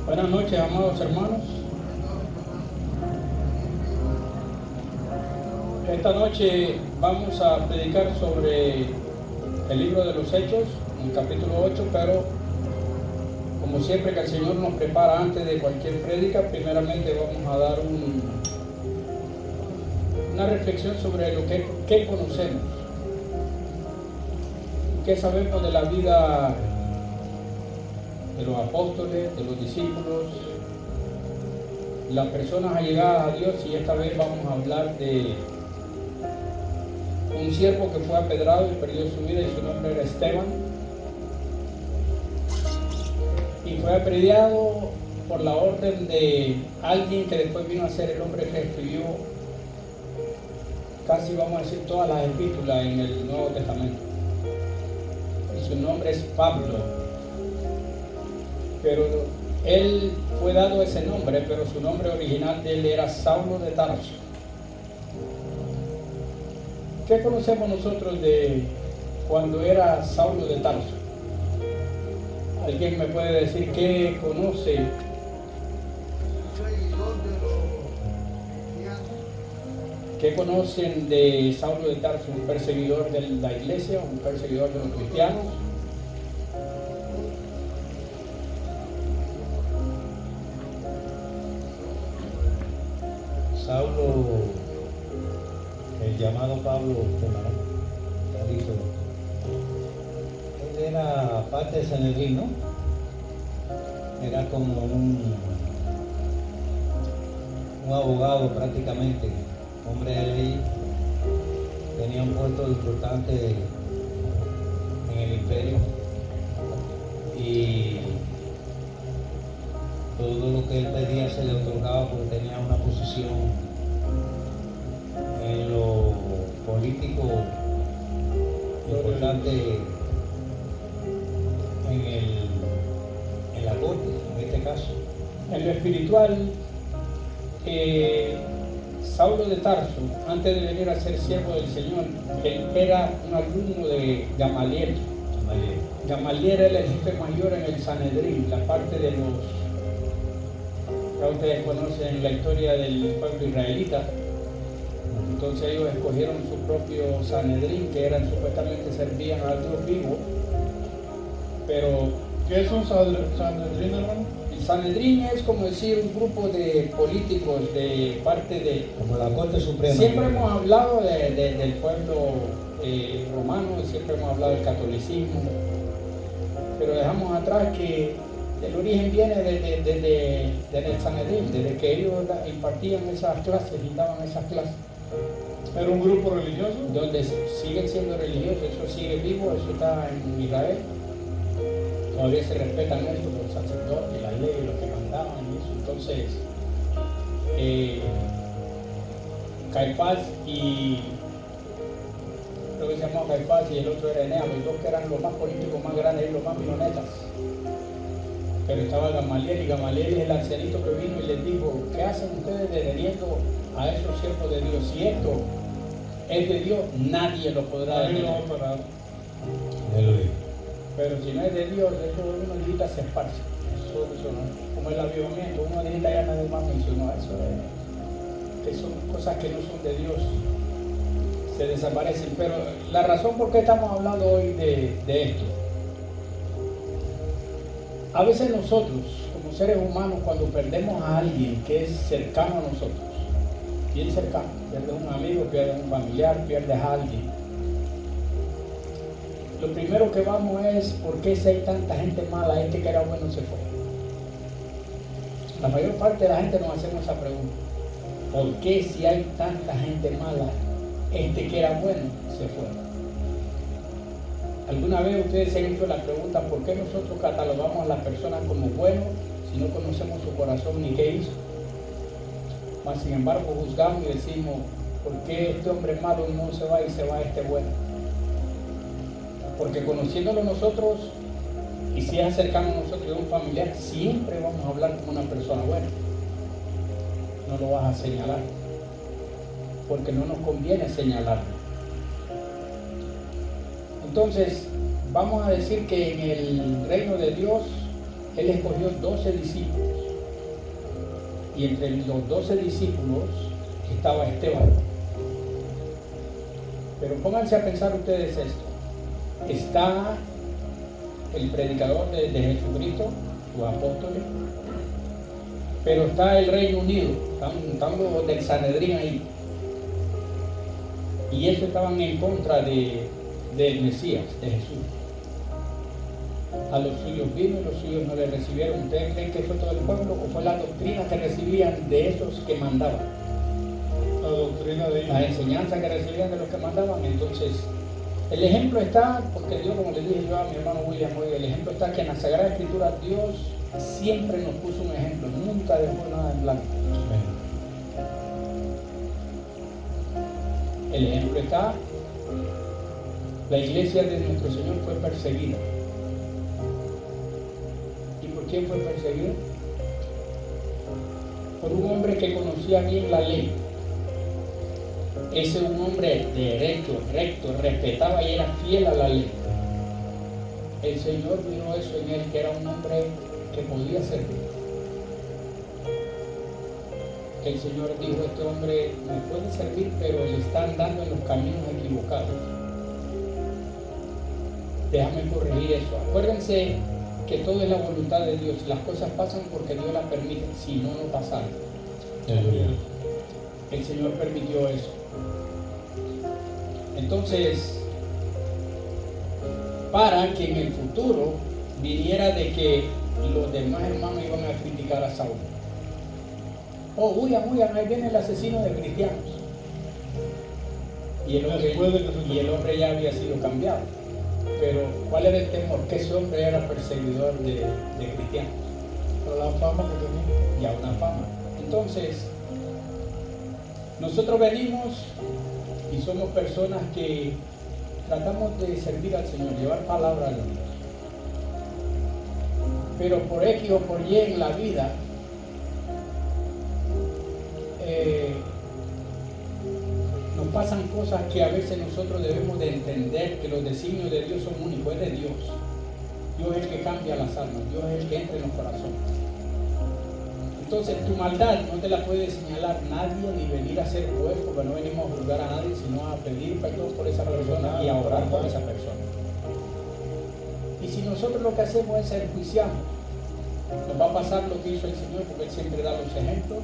Buenas noches, amados hermanos. Esta noche vamos a predicar sobre el libro de los Hechos, en el capítulo 8, pero como siempre que el Señor nos prepara antes de cualquier prédica, primeramente vamos a dar una reflexión sobre lo que conocemos, qué sabemos de la vida de los apóstoles, de los discípulos, las personas allegadas a Dios. Y esta vez vamos a hablar de un siervo que fue apedrado y perdió su vida, y su nombre era Esteban, y fue apedreado por la orden de alguien que después vino a ser el hombre que escribió casi, vamos a decir, todas las epístolas en el Nuevo Testamento, y su nombre es Pablo. Pero él fue dado ese nombre, pero su nombre original de él era Saulo de Tarso. ¿Qué conocemos nosotros de cuando era Saulo de Tarso? ¿Alguien me puede decir qué conoce? ¿Qué conocen de Saulo de Tarso? ¿Un perseguidor de la iglesia? ¿Un perseguidor de los cristianos? Saulo, el llamado Pablo, él era parte de Sanedrín, ¿no? Era como un abogado prácticamente, hombre de ley, tenía un puesto importante en el imperio, y todo lo que él pedía se le otorgaba porque tenía una posición en lo político importante en la corte, en este caso. En lo espiritual, Saulo de Tarso, antes de venir a ser siervo del Señor, él era un alumno de Gamaliel. Gamaliel era el jefe mayor en el Sanedrín, la parte de los... Ya ustedes conocen la historia del pueblo israelita. Entonces ellos escogieron su propio Sanedrín, que eran supuestamente servían al Dios vivo. Pero ¿qué es un Sanedrín, hermano? el Sanedrín es como decir un grupo de políticos de parte de... Como la Corte Suprema. Siempre hemos hablado del pueblo romano, siempre hemos hablado del catolicismo, pero dejamos atrás que el origen viene desde el Sanedrín, desde que ellos impartían esas clases y daban esas clases. ¿Era un grupo religioso? Donde siguen siendo religiosos, eso sigue vivo, eso está en Israel. Todavía se respetan esto, los sacerdotes, las leyes, los que mandaban y eso. Entonces, Caifás y... creo que se llamaba Caifás y el otro era Eneas, los dos que eran los más políticos, más grandes y los más millonetas. Pero estaba Gamaliel, y Gamaliel es el ancianito que vino y les dijo: ¿qué hacen ustedes deteniendo a esos siervos de Dios? Si esto es de Dios, nadie lo podrá detener. Pero si no es de Dios, eso uno grita, se esparce. Eso no, como el avivamiento, uno grita, ya nadie más mencionó eso. Que son cosas que no son de Dios, se desaparecen. Pero la razón por qué estamos hablando hoy de esto: a veces nosotros, como seres humanos, cuando perdemos a alguien que es cercano a nosotros, bien cercano, pierdes un amigo, pierdes un familiar, pierdes a alguien, lo primero que vamos es: ¿por qué si hay tanta gente mala? Este que era bueno se fue. La mayor parte de la gente nos hacemos esa pregunta: ¿por qué si hay tanta gente mala, este que era bueno se fue? ¿Alguna vez ustedes se han hecho la pregunta por qué nosotros catalogamos a las personas como buenos si no conocemos su corazón ni qué hizo? Mas sin embargo juzgamos y decimos: ¿por qué este hombre malo no se va y se va este bueno? Porque conociéndolo nosotros, y si es cercano a nosotros, de un familiar, siempre vamos a hablar como una persona buena. No lo vas a señalar, porque no nos conviene señalarlo. Entonces, vamos a decir que en el reino de Dios, Él escogió 12 discípulos. Y entre los 12 discípulos estaba Esteban. Pero pónganse a pensar ustedes esto. Está el predicador de Jesucristo, los apóstoles, pero está el Reino Unido, están los del Sanedrín ahí. Y ellos estaban en contra del Mesías, de Jesús. A los suyos vino y los suyos no le recibieron. ¿Ustedes creen que fue todo el pueblo o fue la doctrina que recibían de esos que mandaban? La doctrina de ellos. La enseñanza que recibían de los que mandaban. Entonces, el ejemplo está, porque Dios, como le dije yo a mi hermano William hoy, el ejemplo está que en la Sagrada Escritura Dios siempre nos puso un ejemplo, nunca dejó nada en blanco. El ejemplo está, la iglesia de nuestro Señor fue perseguida. ¿Y por quién fue perseguida? Por un hombre que conocía bien la ley. Ese un hombre derecho, recto, respetaba y era fiel a la ley. El Señor vio eso en él, que era un hombre que podía servir. El Señor dijo, este hombre me puede servir, pero le está andando en los caminos equivocados. Déjame corregir eso. Acuérdense que todo es la voluntad de Dios. Las cosas pasan porque Dios las permite, si no, no pasaron. El Señor permitió eso. Entonces, para que en el futuro viniera de que los demás hermanos iban a criticar a Saúl. Oh, huyan, ahí viene el asesino de cristianos. Y el hombre ya había sido cambiado. Pero, ¿cuál era el temor? Que ese hombre era perseguidor de cristianos. Por la fama que tenía. Ya una fama. Entonces, nosotros venimos y somos personas que tratamos de servir al Señor, llevar palabra a Dios. Pero por X o por Y en la vida, nos pasan cosas que a veces nosotros debemos de entender que los designios de Dios son únicos, es de Dios. Dios es el que cambia las almas, Dios es el que entra en los corazones. Entonces tu maldad no te la puede señalar nadie ni venir a ser juez, porque no venimos a juzgar a nadie, sino a pedir perdón por esa persona y a orar por esa persona. Y si nosotros lo que hacemos es ser juiciados, nos va a pasar lo que hizo el Señor, porque Él siempre da los ejemplos.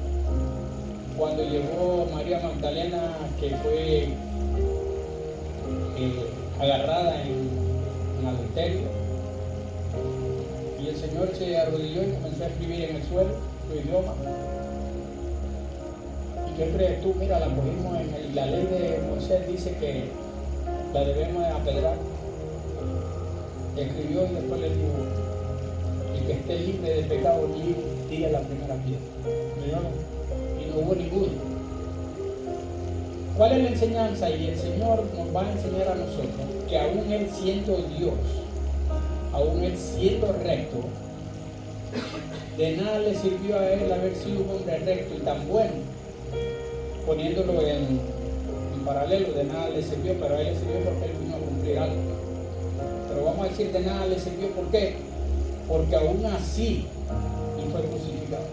Cuando llegó María Magdalena, que fue agarrada en adulterio, y el Señor se arrodilló y comenzó a escribir en el suelo su idioma. ¿Y qué crees tú? Mira, la cogimos en la ley de Moisés, dice que la debemos de apedrear. Escribió y después le dijo, el que esté libre de pecado, tire la primera piedra. Y no hubo ninguno. ¿Cuál es la enseñanza? Y el Señor nos va a enseñar a nosotros que aún Él siendo Dios, aún Él siendo recto, de nada le sirvió a Él haber sido un hombre recto y tan bueno, poniéndolo en paralelo, de nada le sirvió, pero a Él le sirvió porque Él vino a cumplir algo. Pero vamos a decir, de nada le sirvió, ¿por qué? Porque aún así Él fue crucificado,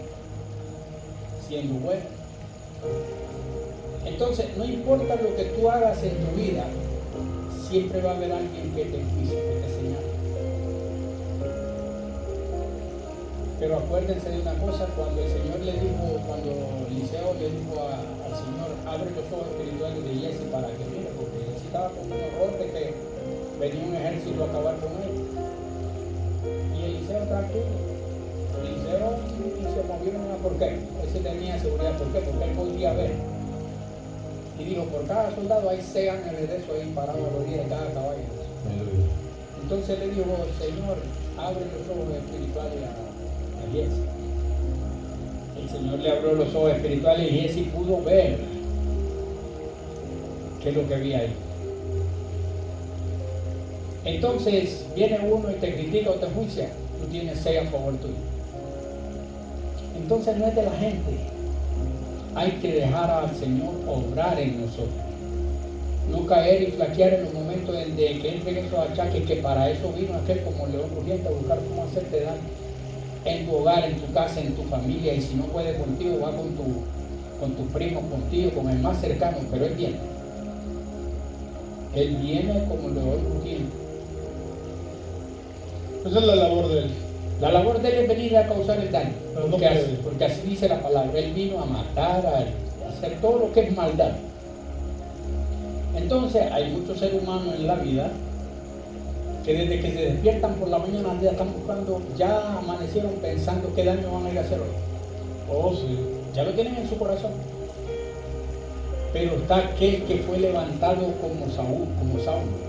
siendo bueno. Entonces, no importa lo que tú hagas en tu vida, siempre va a haber alguien que te enjuicie, que te señale. Pero acuérdense de una cosa, cuando el Señor le dijo, cuando Eliseo le dijo al Señor, abre los ojos espirituales de Giesi para que mire, porque Giesi estaba con un horror de que venía un ejército a acabar con él. Y Eliseo tranquilo. Eliseo se movió una por qué. Ese tenía seguridad, ¿por qué? Porque él podía ver. Y dijo, por cada soldado hay 6 ángeles de eso ahí parados a los días de cada caballo. Entonces le dijo, Señor, abre los ojos espirituales a Giesi. El Señor le abrió los ojos espirituales y Giesi pudo ver qué es lo que había ahí. Entonces viene uno y te critica o te juicia, tú tienes 6 a favor tuyo. Entonces no es de la gente, hay que dejar al Señor obrar en nosotros, no caer y flaquear en los momentos en que entren esos achaques, que para eso vino aquel como león rugiente a buscar cómo hacerte daño. en tu hogar, en tu casa, en tu familia, y si no puede contigo, va con tu primo, contigo, con el más cercano, pero Él viene. Él viene como lo otros vienen. Esa es la labor de Él. La labor de Él es venir a causar el daño, Pero no porque, puede. porque así dice la palabra. Él vino a matar, a hacer todo lo que es maldad. Entonces hay muchos seres humanos en la vida que desde que se despiertan por la mañana ya están buscando, ya amanecieron pensando qué daño van a ir a hacer hoy. Oh, sí. Ya lo tienen en su corazón. Pero está aquel que fue levantado como Saulo.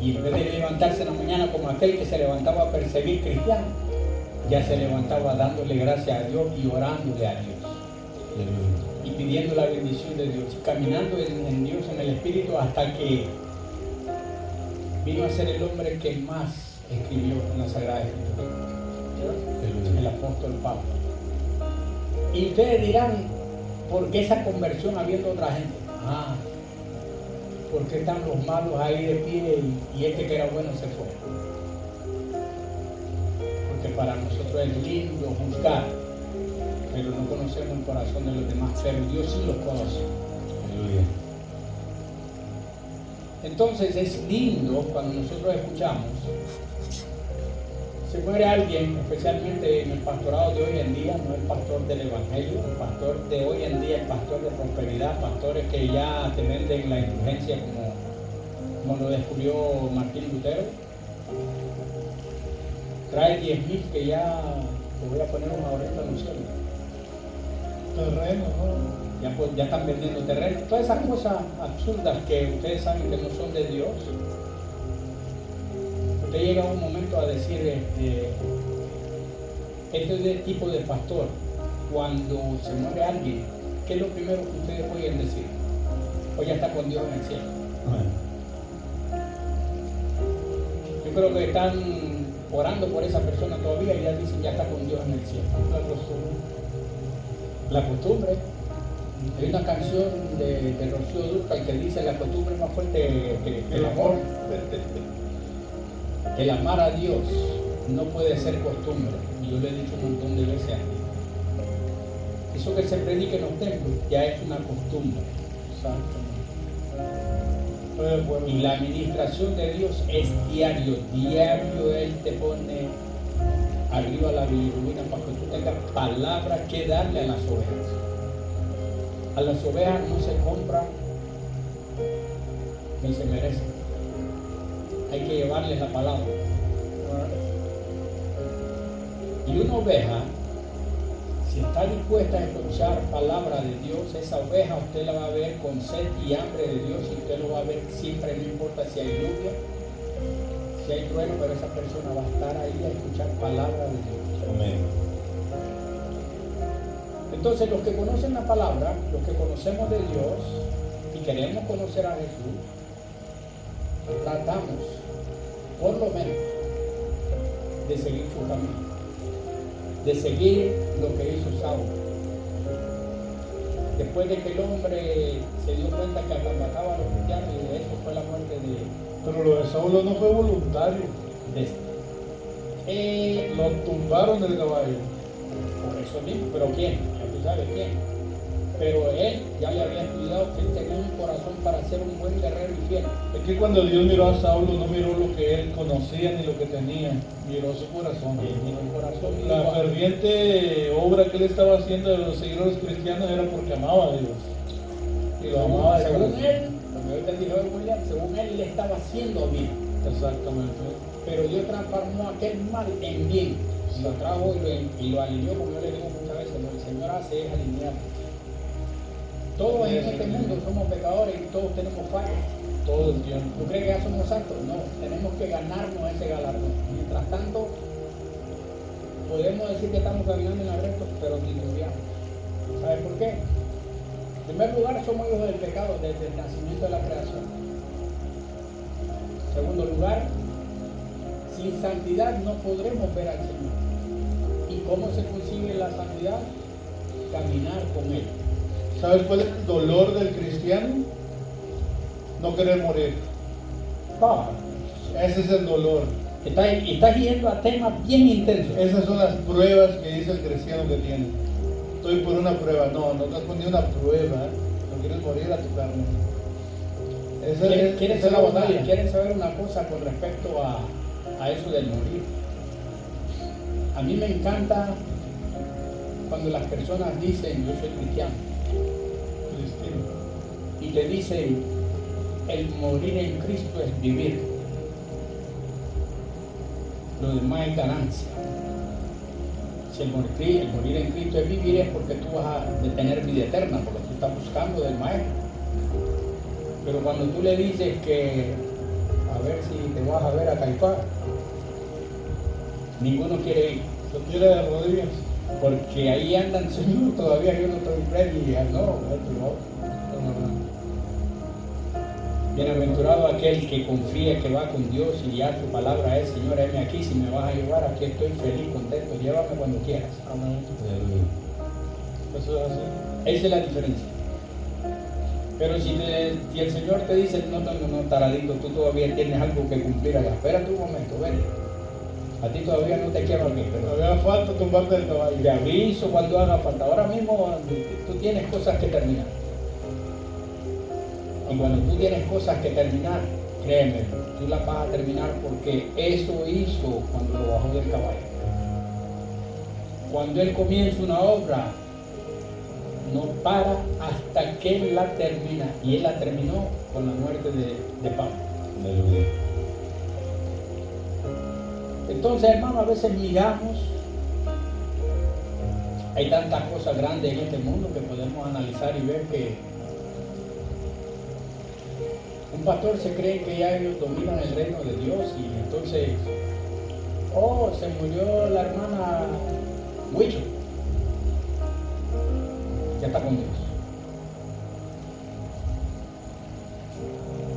Y en vez de levantarse en la mañana como aquel que se levantaba a perseguir cristianos, ya se levantaba dándole gracias a Dios y orándole a Dios. Y pidiendo la bendición de Dios. Y caminando en Dios, en el Espíritu, hasta que vino a ser el hombre que más escribió en la Sagrada Escritura. El apóstol Pablo. Y ustedes dirán, ¿por qué esa conversión habiendo otra gente? ¿Por qué están los malos ahí de pie y este que era bueno se fue? Porque para nosotros es lindo juzgar, pero no conocemos el corazón de los demás, pero Dios sí los conoce. Entonces es lindo cuando nosotros escuchamos, se muere alguien, especialmente en el pastorado de hoy en día, no el pastor del evangelio, el pastor de hoy en día, el pastor de prosperidad, pastores que ya te venden la indulgencia como lo descubrió Martín Lutero. Trae 10,000 que ya te voy a poner una oreta en el cielo. Terreno, ¿no? Ya están vendiendo terreno. Todas esas cosas absurdas que ustedes saben que no son de Dios. Usted llega a un momento a decir, este es el tipo de pastor. Cuando se muere alguien, ¿qué es lo primero que ustedes pueden decir? O ya está con Dios en el cielo. Yo creo que están orando por esa persona todavía y ya dicen ya está con Dios en el cielo. La costumbre. Hay una canción de Rocío Dúrcal que dice la costumbre es más fuerte que el amor. El amar a Dios no puede ser costumbre. Y yo le he dicho un montón de veces a ti. Eso que se predica en los templos ya es una costumbre. Y la administración de Dios es diario. Diario Él te pone arriba la bilirrubina para que tú tengas palabras que darle a las ovejas. A las ovejas no se compra ni se merece. Hay que llevarles la palabra. Y una oveja, si está dispuesta a escuchar palabra de Dios, esa oveja usted la va a ver con sed y hambre de Dios y usted lo va a ver siempre, no importa si hay lluvia, si hay trueno, pero esa persona va a estar ahí a escuchar palabra de Dios. Amén. Entonces los que conocen la palabra, los que conocemos de Dios y queremos conocer a Jesús, tratamos por lo menos de seguir su camino, de seguir lo que hizo Saulo. Después de que el hombre se dio cuenta que atacaba a los cristianos, y de eso fue la muerte de... Pero lo de Saulo no fue voluntario. Lo tumbaron del caballo. Por eso mismo, pero ¿quién? Ya tú sabes quién. Pero él ya le había estudiado que él tenía un corazón para ser un buen guerrero y fiel. Es que cuando Dios miró a Saulo, no miró lo que él conocía ni lo que tenía, miró su corazón. El corazón La ferviente obra que él estaba haciendo de los seguidores cristianos era porque amaba a Dios. Y lo amaba de según corazón. él, como yo te dije, William, según él le estaba haciendo bien. Exactamente. Pero Dios transformó aquel mal en bien. Lo trajo y lo alineó, como yo le digo muchas veces, lo que el Señor hace es alinear. Todos en este mundo somos pecadores y todos tenemos fallas. Todo el tiempo. ¿Tú crees que ya somos santos? No, tenemos que ganarnos ese galardón. Mientras tanto, podemos decir que estamos caminando en la recta, pero titubeamos. ¿Sabes por qué? En primer lugar, somos hijos del pecado desde el nacimiento de la creación. En segundo lugar, sin santidad no podremos ver al Señor. ¿Y cómo se consigue la santidad? Caminar con Él. ¿Sabes cuál es el dolor del cristiano? No querer morir. Ese es el dolor. Estás yendo a temas bien intensos. Esas son las pruebas que dice el cristiano que tiene. Estoy por una prueba. No estás poniendo una prueba. No quieres morir a tu carne. Esa es la batalla. ¿Quieren saber una cosa con respecto a eso del morir? A mí me encanta cuando las personas dicen yo soy cristiano y te dicen el morir en Cristo es vivir, lo demás es ganancia. Si el morir en Cristo es vivir, es porque tú vas a tener vida eterna, porque tú estás buscando del Maestro. Pero cuando tú le dices que a ver si te vas a ver a Caifás, ninguno quiere ir. Se tira de rodillas. Porque ahí andan, Señor, todavía yo no estoy ready. Y no. Bienaventurado aquel que confía que va con Dios y ya tu palabra es, Señor, heme aquí, si me vas a llevar, aquí estoy feliz, contento, llévame cuando quieras. Amén. Eso es así. Esa es la diferencia. Pero si el Señor te dice, no, taradito, tú todavía tienes algo que cumplir allá, espérate un momento, ven. A ti todavía no te quiero aquí, pero todavía falta tumbarte del caballo. Te aviso cuando haga falta. Ahora mismo tú tienes cosas que terminar. Y cuando tú tienes cosas que terminar, créeme, tú las vas a terminar porque eso hizo cuando lo bajó del caballo. Cuando Él comienza una obra, no para hasta que Él la termina. Y Él la terminó con la muerte de Pablo. Entonces, hermano, a veces miramos, hay tantas cosas grandes en este mundo que podemos analizar y ver que un pastor se cree que ya ellos dominan el reino de Dios y entonces, se murió la hermana Huicho, ya está con Dios.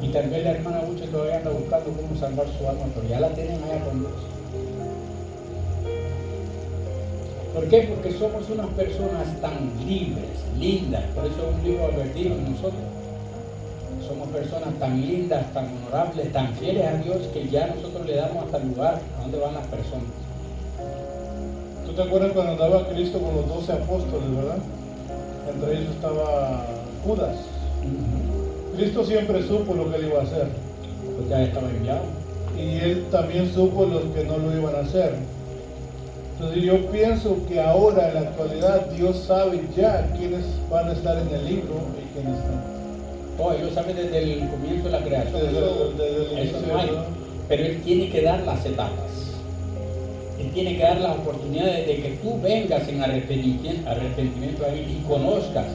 Y tal vez la hermana Huicho todavía anda buscando cómo salvar su alma, pero ya la tienen allá con Dios. ¿Por qué? Porque somos unas personas tan libres, lindas, por eso es un libro advertido en nosotros. Somos personas tan lindas, tan honorables, tan fieles a Dios que ya nosotros le damos hasta el lugar a donde van las personas. ¿Tú te acuerdas cuando andaba Cristo con los 12 apóstoles, verdad? Entre ellos estaba Judas. Cristo siempre supo lo que él iba a hacer. Porque ya estaba enviado. Y él también supo los que no lo iban a hacer. Entonces yo pienso que ahora en la actualidad Dios sabe ya quiénes van a estar en el libro y quiénes no. Ellos saben desde el comienzo de la creación. Desde el eso inicio, no hay. Pero Él tiene que dar las etapas. Él tiene que dar las oportunidades de que tú vengas en arrepentimiento a Él y conozcas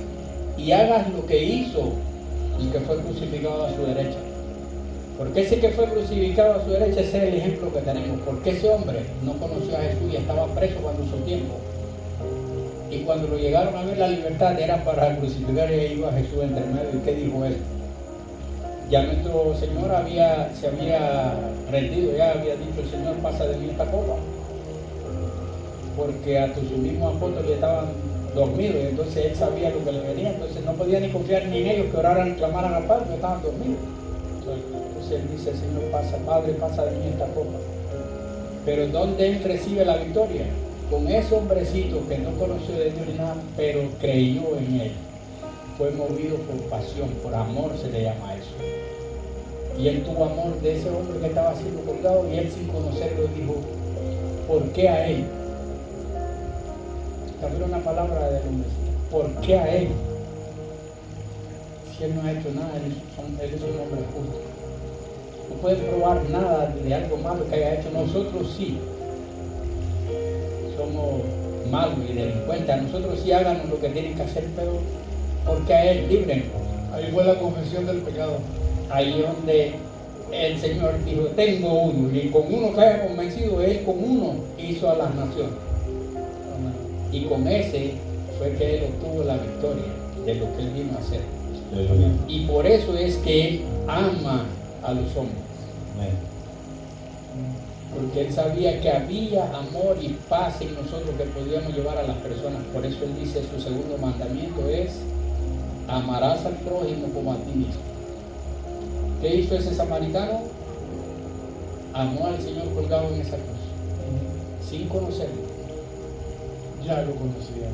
y hagas lo que hizo el que fue crucificado a su derecha. Porque ese que fue crucificado a su derecha, ese es el ejemplo que tenemos. Porque ese hombre no conoció a Jesús y estaba preso cuando su tiempo. Y cuando lo llegaron a ver la libertad era para crucificar y ahí iba Jesús entre medio. ¿Y qué dijo él? Ya nuestro Señor se había rendido, ya había dicho el Señor, pasa de mí esta copa. Porque a tus mismos apóstoles estaban dormidos y entonces él sabía lo que le venía, entonces no podía ni confiar ni en ellos que oraran, clamaran al Padre, porque estaban dormidos. Entonces él dice, Señor, Padre, pasa de mí esta copa. Pero ¿dónde él recibe la victoria? Con ese hombrecito que no conoció de Dios ni nada, pero creyó en él. Fue movido por pasión, por amor se le llama eso. Y él tuvo amor de ese hombre que estaba siendo colgado y él sin conocerlo dijo, ¿por qué a él? También una palabra del hombrecito. ¿Por qué a él? Si él no ha hecho nada, él es un hombre justo. No puede probar nada de algo malo que haya hecho. Nosotros sí. Somos malos y delincuentes. A nosotros sí háganos lo que tienen que hacer, pero porque a él libren. Ahí fue la confesión del pecado. Ahí donde el Señor dijo, tengo uno, y con uno que haya convencido, él con uno hizo a las naciones. Y con ese fue que él obtuvo la victoria de lo que él vino a hacer. Y por eso es que él ama a los hombres. Porque él sabía que había amor y paz en nosotros que podíamos llevar a las personas. Por eso él dice, su segundo mandamiento es, amarás al prójimo como a ti mismo. ¿Qué hizo ese samaritano? amó al Señor colgado en esa cruz, sin conocerlo. Ya lo conocía.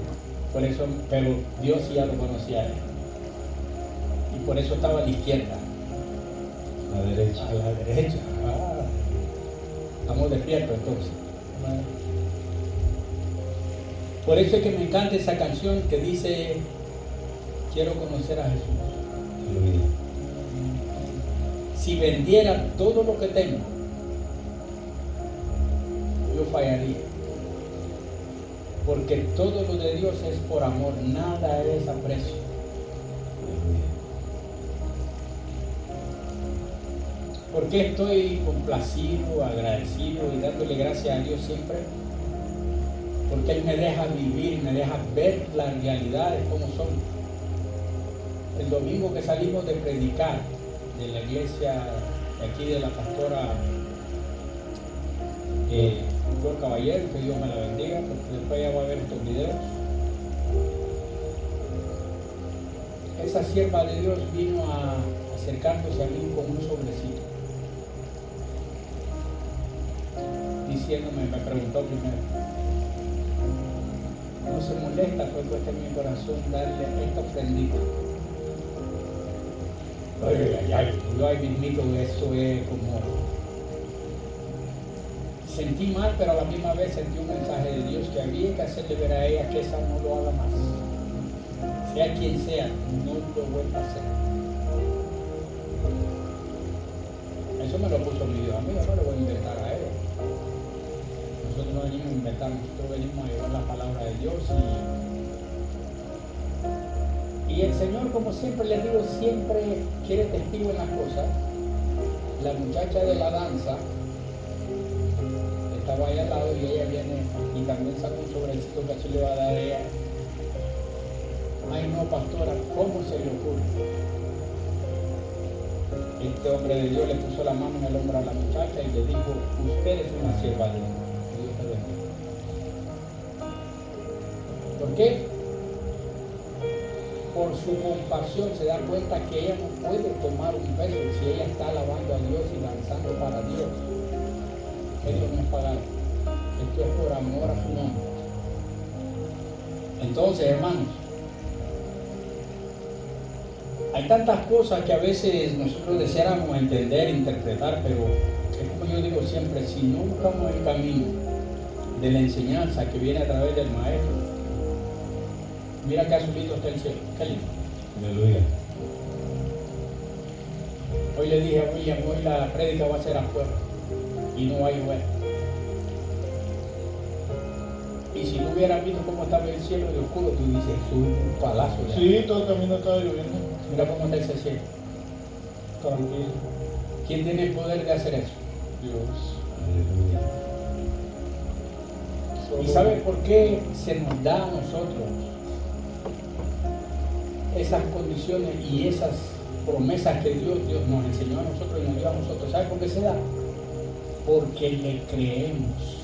Por eso, pero Dios sí ya lo conocía a él. Y por eso estaba a la izquierda. A la derecha. A la derecha. Estamos despiertos entonces. Por eso es que me encanta esa canción que dice, quiero conocer a Jesús. Aleluya. Si vendiera todo lo que tengo, yo fallaría. Porque todo lo de Dios es por amor, nada es a precio. Aleluya. ¿Por qué estoy complacido, agradecido y dándole gracias a Dios siempre? Porque Él me deja vivir, me deja ver las realidades como son. El domingo que salimos de predicar de la iglesia de aquí de la pastora Flor Caballero, que Dios me la bendiga, porque después ya va a ver estos videos. Esa sierva de Dios vino acercándose a mí con un sobrecito, diciéndome, me preguntó primero, ¿no se molesta cuando está en mi corazón darle esta ofrendita? Yo ahí mismito, eso es como, sentí mal, pero a la misma vez sentí un mensaje de Dios que había que hacerle ver a ella que esa no lo haga más, sea quien sea, no lo vuelva a hacer. Eso me lo puso mi Dios a mí, yo no le voy a inventar a ella. Nosotros no venimos a inventar, nosotros venimos a llevar la palabra de Dios y el Señor, como siempre les digo, siempre quiere testigo en las cosas. La muchacha de la danza estaba ahí al lado y ella viene y también saca un sobrecito que así le va a dar a ella. Ay no, pastora, ¿cómo se le ocurre? Este hombre de Dios le puso la mano en el hombro a la muchacha y le dijo, usted es una sierva de Dios. Dios te bendiga. ¿Por qué? Por su compasión se da cuenta que ella no puede tomar un peso si ella está alabando a Dios y danzando para Dios. Eso no es pagar. Esto es por amor a su nombre. Entonces, hermanos, hay tantas cosas que a veces nosotros deseáramos entender, interpretar, pero es como yo digo siempre, si no buscamos el camino de la enseñanza que viene a través del Maestro, mira que azulito está el cielo, qué lindo. Aleluya. Hoy le dije a William, hoy la prédica va a ser afuera y no va a llover. Y si no hubieras visto cómo estaba el cielo de oscuro, tú dices, es un palazo. Ya. Sí, todo el camino estaba lloviendo. Mira cómo está ese cielo. Tranquilo. ¿Quién tiene el poder de hacer eso? Dios. Aleluya. ¿Y sabe por qué se nos da a nosotros esas condiciones y esas promesas que Dios nos enseñó a nosotros y nos dio a nosotros? ¿Sabe por qué se da? Porque le creemos.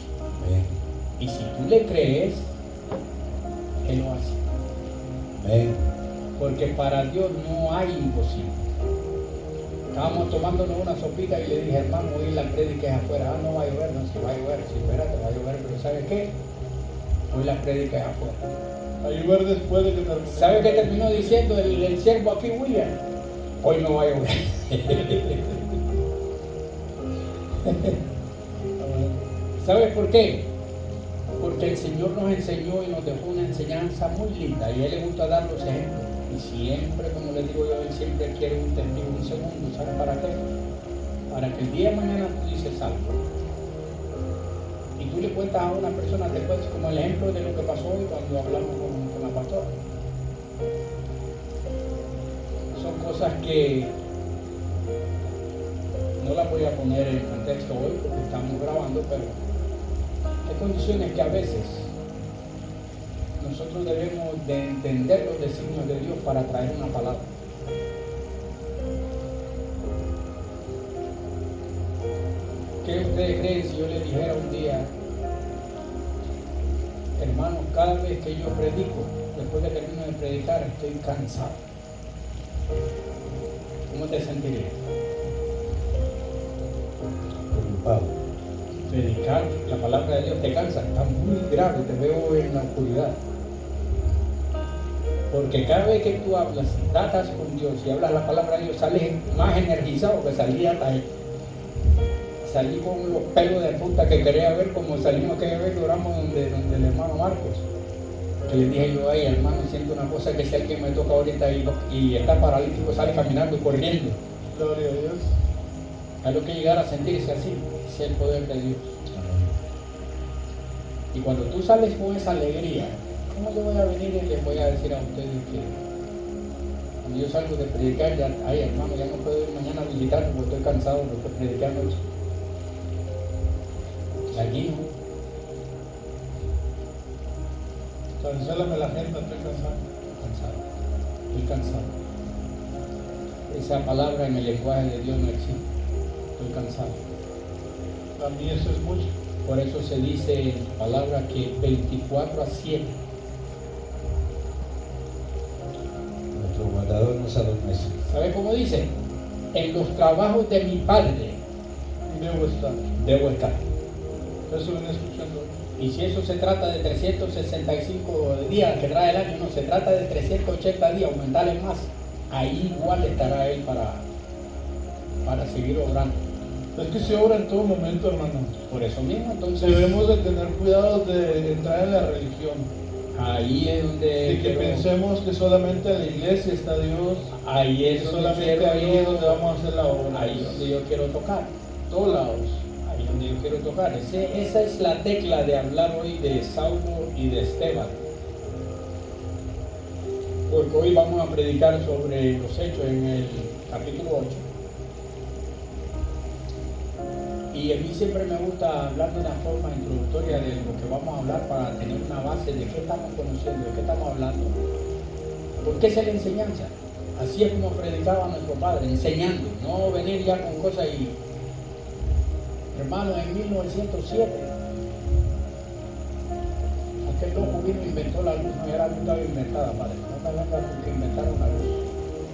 Amén. Y si tú le crees, Él lo hace. Amén. Porque para Dios no hay imposible. Estábamos tomándonos una sopita y le dije, hermano, hoy la prédica es afuera. Ah, no va a llover, no, si va a llover, si espérate, va a llover, pero ¿sabe qué? Hoy la prédica es afuera. A llover después de que termine. ¿Sabe qué terminó diciendo el siervo aquí, William? Hoy no va a llover. ¿Sabes por qué? Porque el Señor nos enseñó y nos dejó una enseñanza muy linda y a Él le gusta dar los ejemplos. Y siempre, como les digo yo, Él siempre quiere un testigo, un segundo. ¿Sabes para qué? Para que el día de mañana tú dices algo y tú le cuentas a una persona después, como el ejemplo de lo que pasó hoy cuando hablamos con la pastora. Son cosas que no las voy a poner en contexto hoy porque estamos grabando, pero hay condiciones que a veces nosotros debemos de entender los designios de Dios para traer una palabra. ¿Qué ustedes creen si yo les dijera un día, hermanos, cada vez que yo predico, después que termino de predicar, estoy cansado? ¿Cómo te sentirías? ocupado. Predicar la palabra de Dios te cansa, está muy grave, te veo en la oscuridad. Porque cada vez que tú hablas, tratas con Dios y hablas la palabra de Dios, sales más energizado que salía hasta él. Salí con los pelos de punta que quería ver, como salimos aquella vez que oramos donde el hermano Marcos. Que le dije yo, ay hermano, siento una cosa que si alguien me toca ahorita y está paralítico, sale caminando y corriendo. Gloria a Dios. Hay lo que llegar a sentirse así, es el poder de Dios. Y cuando tú sales con esa alegría, ¿cómo yo voy a venir y les voy a decir a ustedes que cuando yo salgo de predicar, ya, ay hermano, ya no puedo ir mañana a visitarme porque estoy cansado, porque prediqué anoche? Y aquí no. Cancélame la agenda, estoy cansado. Estoy cansado. Esa palabra en el lenguaje de Dios no existe. Estoy cansado. A mí eso es mucho. Por eso se dice en la palabra que 24/7. Nuestro guardador no se adormece. ¿Sabe cómo dice? En los trabajos de mi Padre debo estar. Eso viene escuchando. Y si eso se trata de 365 días que trae el año, no, se trata de 380 días, aumentarle más, ahí igual estará Él para seguir obrando. Es que se obra en todo momento, hermano. Por eso mismo, entonces, Debemos de tener cuidado de entrar en la religión. ahí es donde Y que quiero- pensemos que solamente en la iglesia está Dios. ahí Que es donde solamente quiero ahí es donde vamos a hacer la obra. ahí es donde yo quiero tocar, todos lados, ahí es donde yo quiero tocar. Esa es la tecla de hablar hoy de Saulo y de Esteban. Porque hoy vamos a predicar sobre los hechos en el capítulo 8. Y a mí siempre me gusta hablar de una forma introductoria de lo que vamos a hablar para tener una base de qué estamos conociendo, de qué estamos hablando. Porque esa es la enseñanza. Así es como predicaba nuestro padre, enseñando, no venir ya con cosas y... Hermano, en 1907, aquel loco vino e inventó la luz, no era luz, estaba inventada, padre. No me vengan con que inventaron la luz.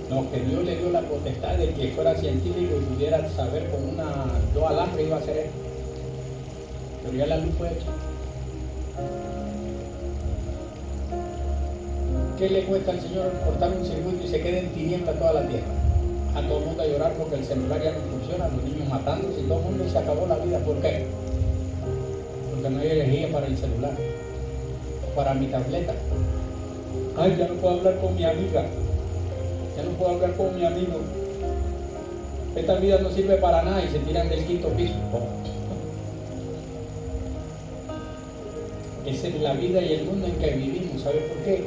No, que Dios le dio la potestad de que fuera científico y pudiera saber con dos alambres iba a hacer esto. Pero ya la luz fue hecha. ¿Qué le cuesta al Señor cortar un circuito y se quede en tiniebla toda la tierra? A todo el mundo a llorar porque el celular ya no funciona, los niños matándose y todo el mundo se acabó la vida. ¿Por qué? Porque no hay energía para el celular, para mi tableta. Ay, ya no puedo hablar con mi amiga. Ya no puedo hablar con mi amigo. Esta vida no sirve para nada y se tiran del quinto piso. Esa es la vida y el mundo en que vivimos. ¿Sabe por qué?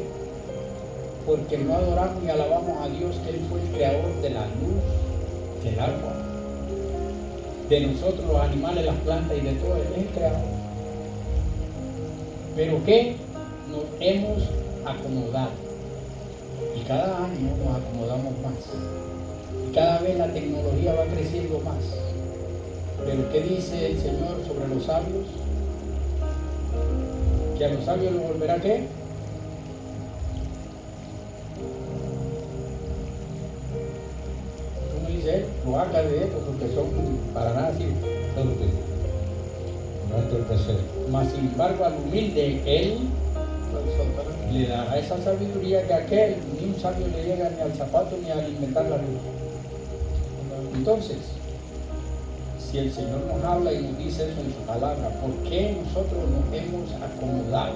Porque no adoramos y alabamos a Dios, que Él fue el creador de la luz, del agua, de nosotros, los animales, las plantas y de todo. Él es el creador. Pero ¿qué? Nos hemos acomodado. Y cada año nos acomodamos más. Y cada vez la tecnología va creciendo más. Pero ¿qué dice el Señor sobre los sabios? Que a los sabios los volverá ¿qué? ¿Cómo dice él? Lo haga de esto porque son para nada así. Torpe. No entorpecer. Mas sin embargo al humilde Él le dará esa sabiduría que aquel, ni un sabio le llega ni al zapato ni al inventar la luz. Entonces, si el Señor nos habla y nos dice eso en su palabra, ¿por qué nosotros nos hemos acomodado?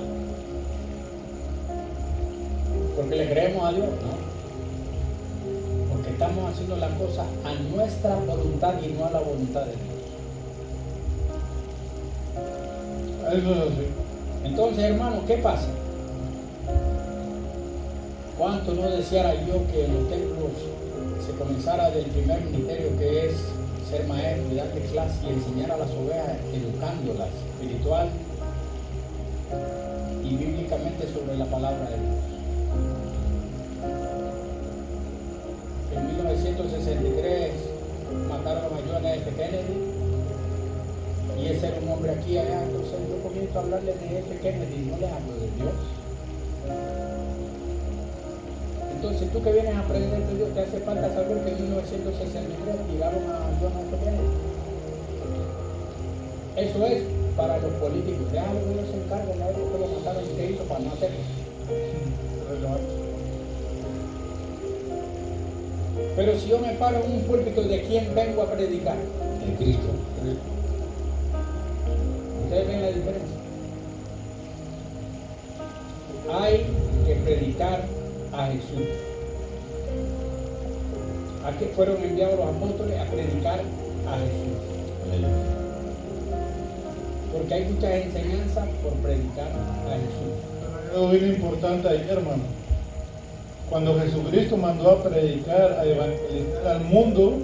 ¿Porque le creemos a Dios? No. Porque estamos haciendo las cosas a nuestra voluntad y no a la voluntad de Dios. Eso es así. Entonces, hermano, ¿qué pasa? ¿Cuánto no deseara yo que en los templos se comenzara del primer ministerio, que es ser maestro y darle clase y enseñar a las ovejas, educándolas espiritual y bíblicamente sobre la palabra de Dios? En 1963 mataron a John F. Kennedy y ese era un hombre aquí y allá. Entonces yo comienzo a hablarles de F. Kennedy y no les hablo de Dios. Entonces tú que vienes a aprender de Dios, te hace falta saber que en 1963 tiraron a John F. Kennedy. Eso es para los políticos. Ya ellos se encargan de eso, que lo mataron y qué hizo para no hacerlo. Pero si yo me paro en un púlpito, ¿de quién vengo a predicar? De Cristo. ¿Ustedes ven la diferencia? Hay que predicar a Jesús. ¿A qué fueron enviados los apóstoles? A predicar a Jesús. Porque hay muchas enseñanzas por predicar a Jesús. Algo bien importante ahí, hermano. Cuando Jesucristo mandó a predicar, a evangelizar al mundo,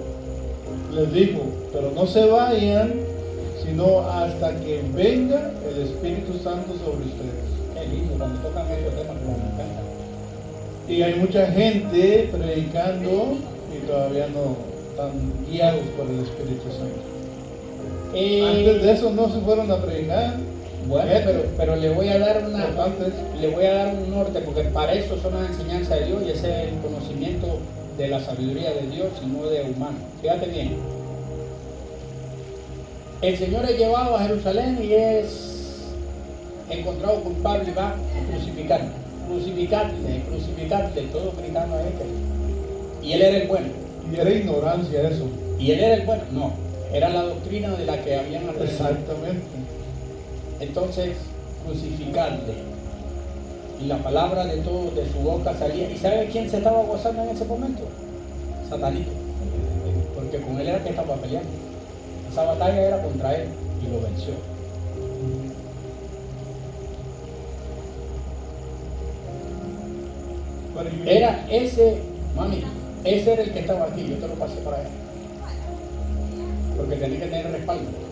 les dijo, pero no se vayan, sino hasta que venga el Espíritu Santo sobre ustedes. Qué lindo cuando tocan esos temas, como me encanta. Y hay mucha gente predicando y todavía no están guiados por el Espíritu Santo. Antes de eso no se fueron a predicar. Bueno, pero le voy a dar Antes. le voy a dar un norte, porque para eso son las enseñanzas de Dios y ese es el conocimiento de la sabiduría de Dios y no de humano. Fíjate bien. El Señor es llevado a Jerusalén y es encontrado culpable y va a crucificarle. Crucificarle, todo gritando a este. Y él era el bueno. Y era ignorancia eso. Y él era el bueno. No, era la doctrina de la que habían aprendido. Exactamente. Entonces, crucificarle. Y la palabra de todo de su boca salía. ¿Y sabe quién se estaba gozando en ese momento? Satanito. Porque con él era que estaba peleando. Esa batalla era contra él y lo venció. Era ese, mami, ese era el que estaba aquí. Yo te lo pasé para allá. Porque tenía que tener respaldo.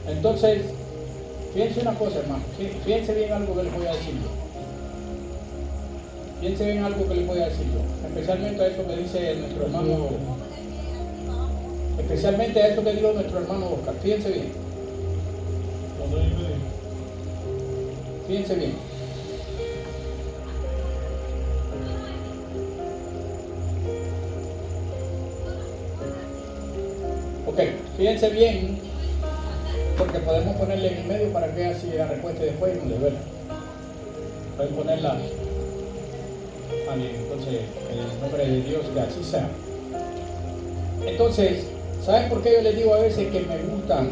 Entonces, fíjense una cosa, hermano. Fíjense bien algo que les voy a decir yo. Fíjense bien algo que les voy a decir yo. Especialmente a esto que dice nuestro hermano. Especialmente a esto que dijo nuestro hermano Oscar. Fíjense bien. Fíjense bien. Ok, fíjense bien, porque podemos ponerle en el medio para que así la respuesta después y no le duela. Pueden ponerla. Amén. Entonces, en el nombre de Dios, que así sea. Entonces, ¿saben por qué yo les digo a veces que me gustan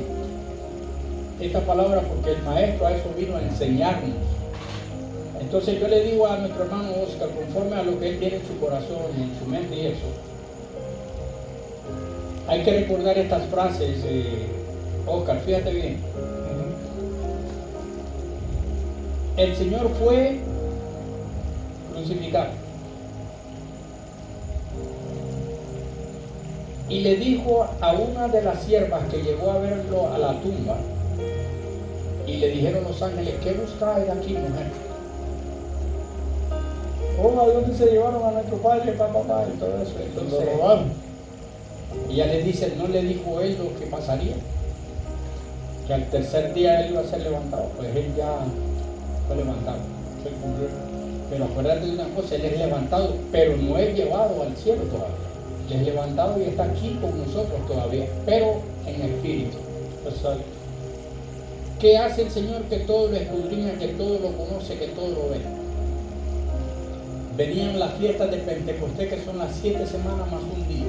estas palabras? Porque el maestro a eso vino a enseñarnos. Entonces yo le digo a nuestro hermano Oscar, conforme a lo que él tiene en su corazón y en su mente y eso, hay que recordar estas frases, Oscar, fíjate bien. El Señor fue crucificado y le dijo a una de las siervas que llegó a verlo a la tumba, y le dijeron los ángeles, ¿qué buscáis aquí, mujer? Oh, ¿a dónde se llevaron a nuestro padre, papá, y todo eso? Entonces, Lo robaron. y ya les dice, ¿no le dijo él lo que pasaría? Que al tercer día él iba a ser levantado. Pues él ya fue levantado. Pero acuérdate de una cosa, él es levantado, pero no es llevado al cielo todavía. Él es levantado y está aquí con nosotros todavía, pero en espíritu. Exacto. ¿Qué hace el Señor? Que todo lo escudriña, que todo lo conoce, que todo lo ve. Venían las fiestas de Pentecostés, que son las 7 semanas más un día.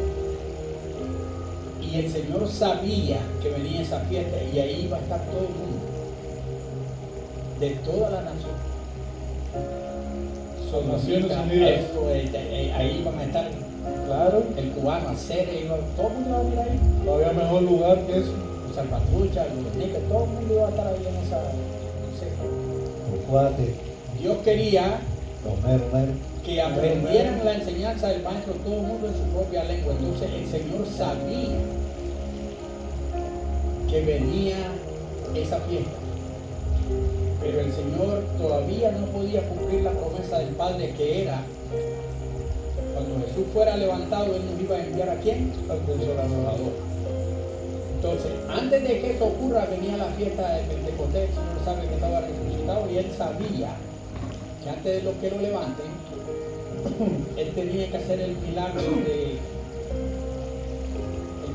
Y el Señor sabía que venía esa fiesta y ahí iba a estar todo el mundo. De toda la nación. Son Naciones Unidas. Ahí iban a estar, Claro. el cubano, Acere, todo el mundo iba a ir ahí. No había mejor lugar que eso. Los salvatruchas, los nicas, todo el mundo iba a estar ahí en esa secta. Cuate, Dios quería Romero, que aprendieran la enseñanza del maestro todo el mundo en su propia lengua. Entonces el Señor sabía que venía esa fiesta, pero el Señor todavía no podía cumplir la promesa del Padre, que era cuando Jesús fuera levantado, Él nos iba a enviar ¿a quién? Al Consolador. Entonces, antes de que eso ocurra, venía la fiesta de Pentecostés. El Señor sabe que estaba resucitado y Él sabía que antes de lo que lo levanten, Él tenía que hacer el milagro de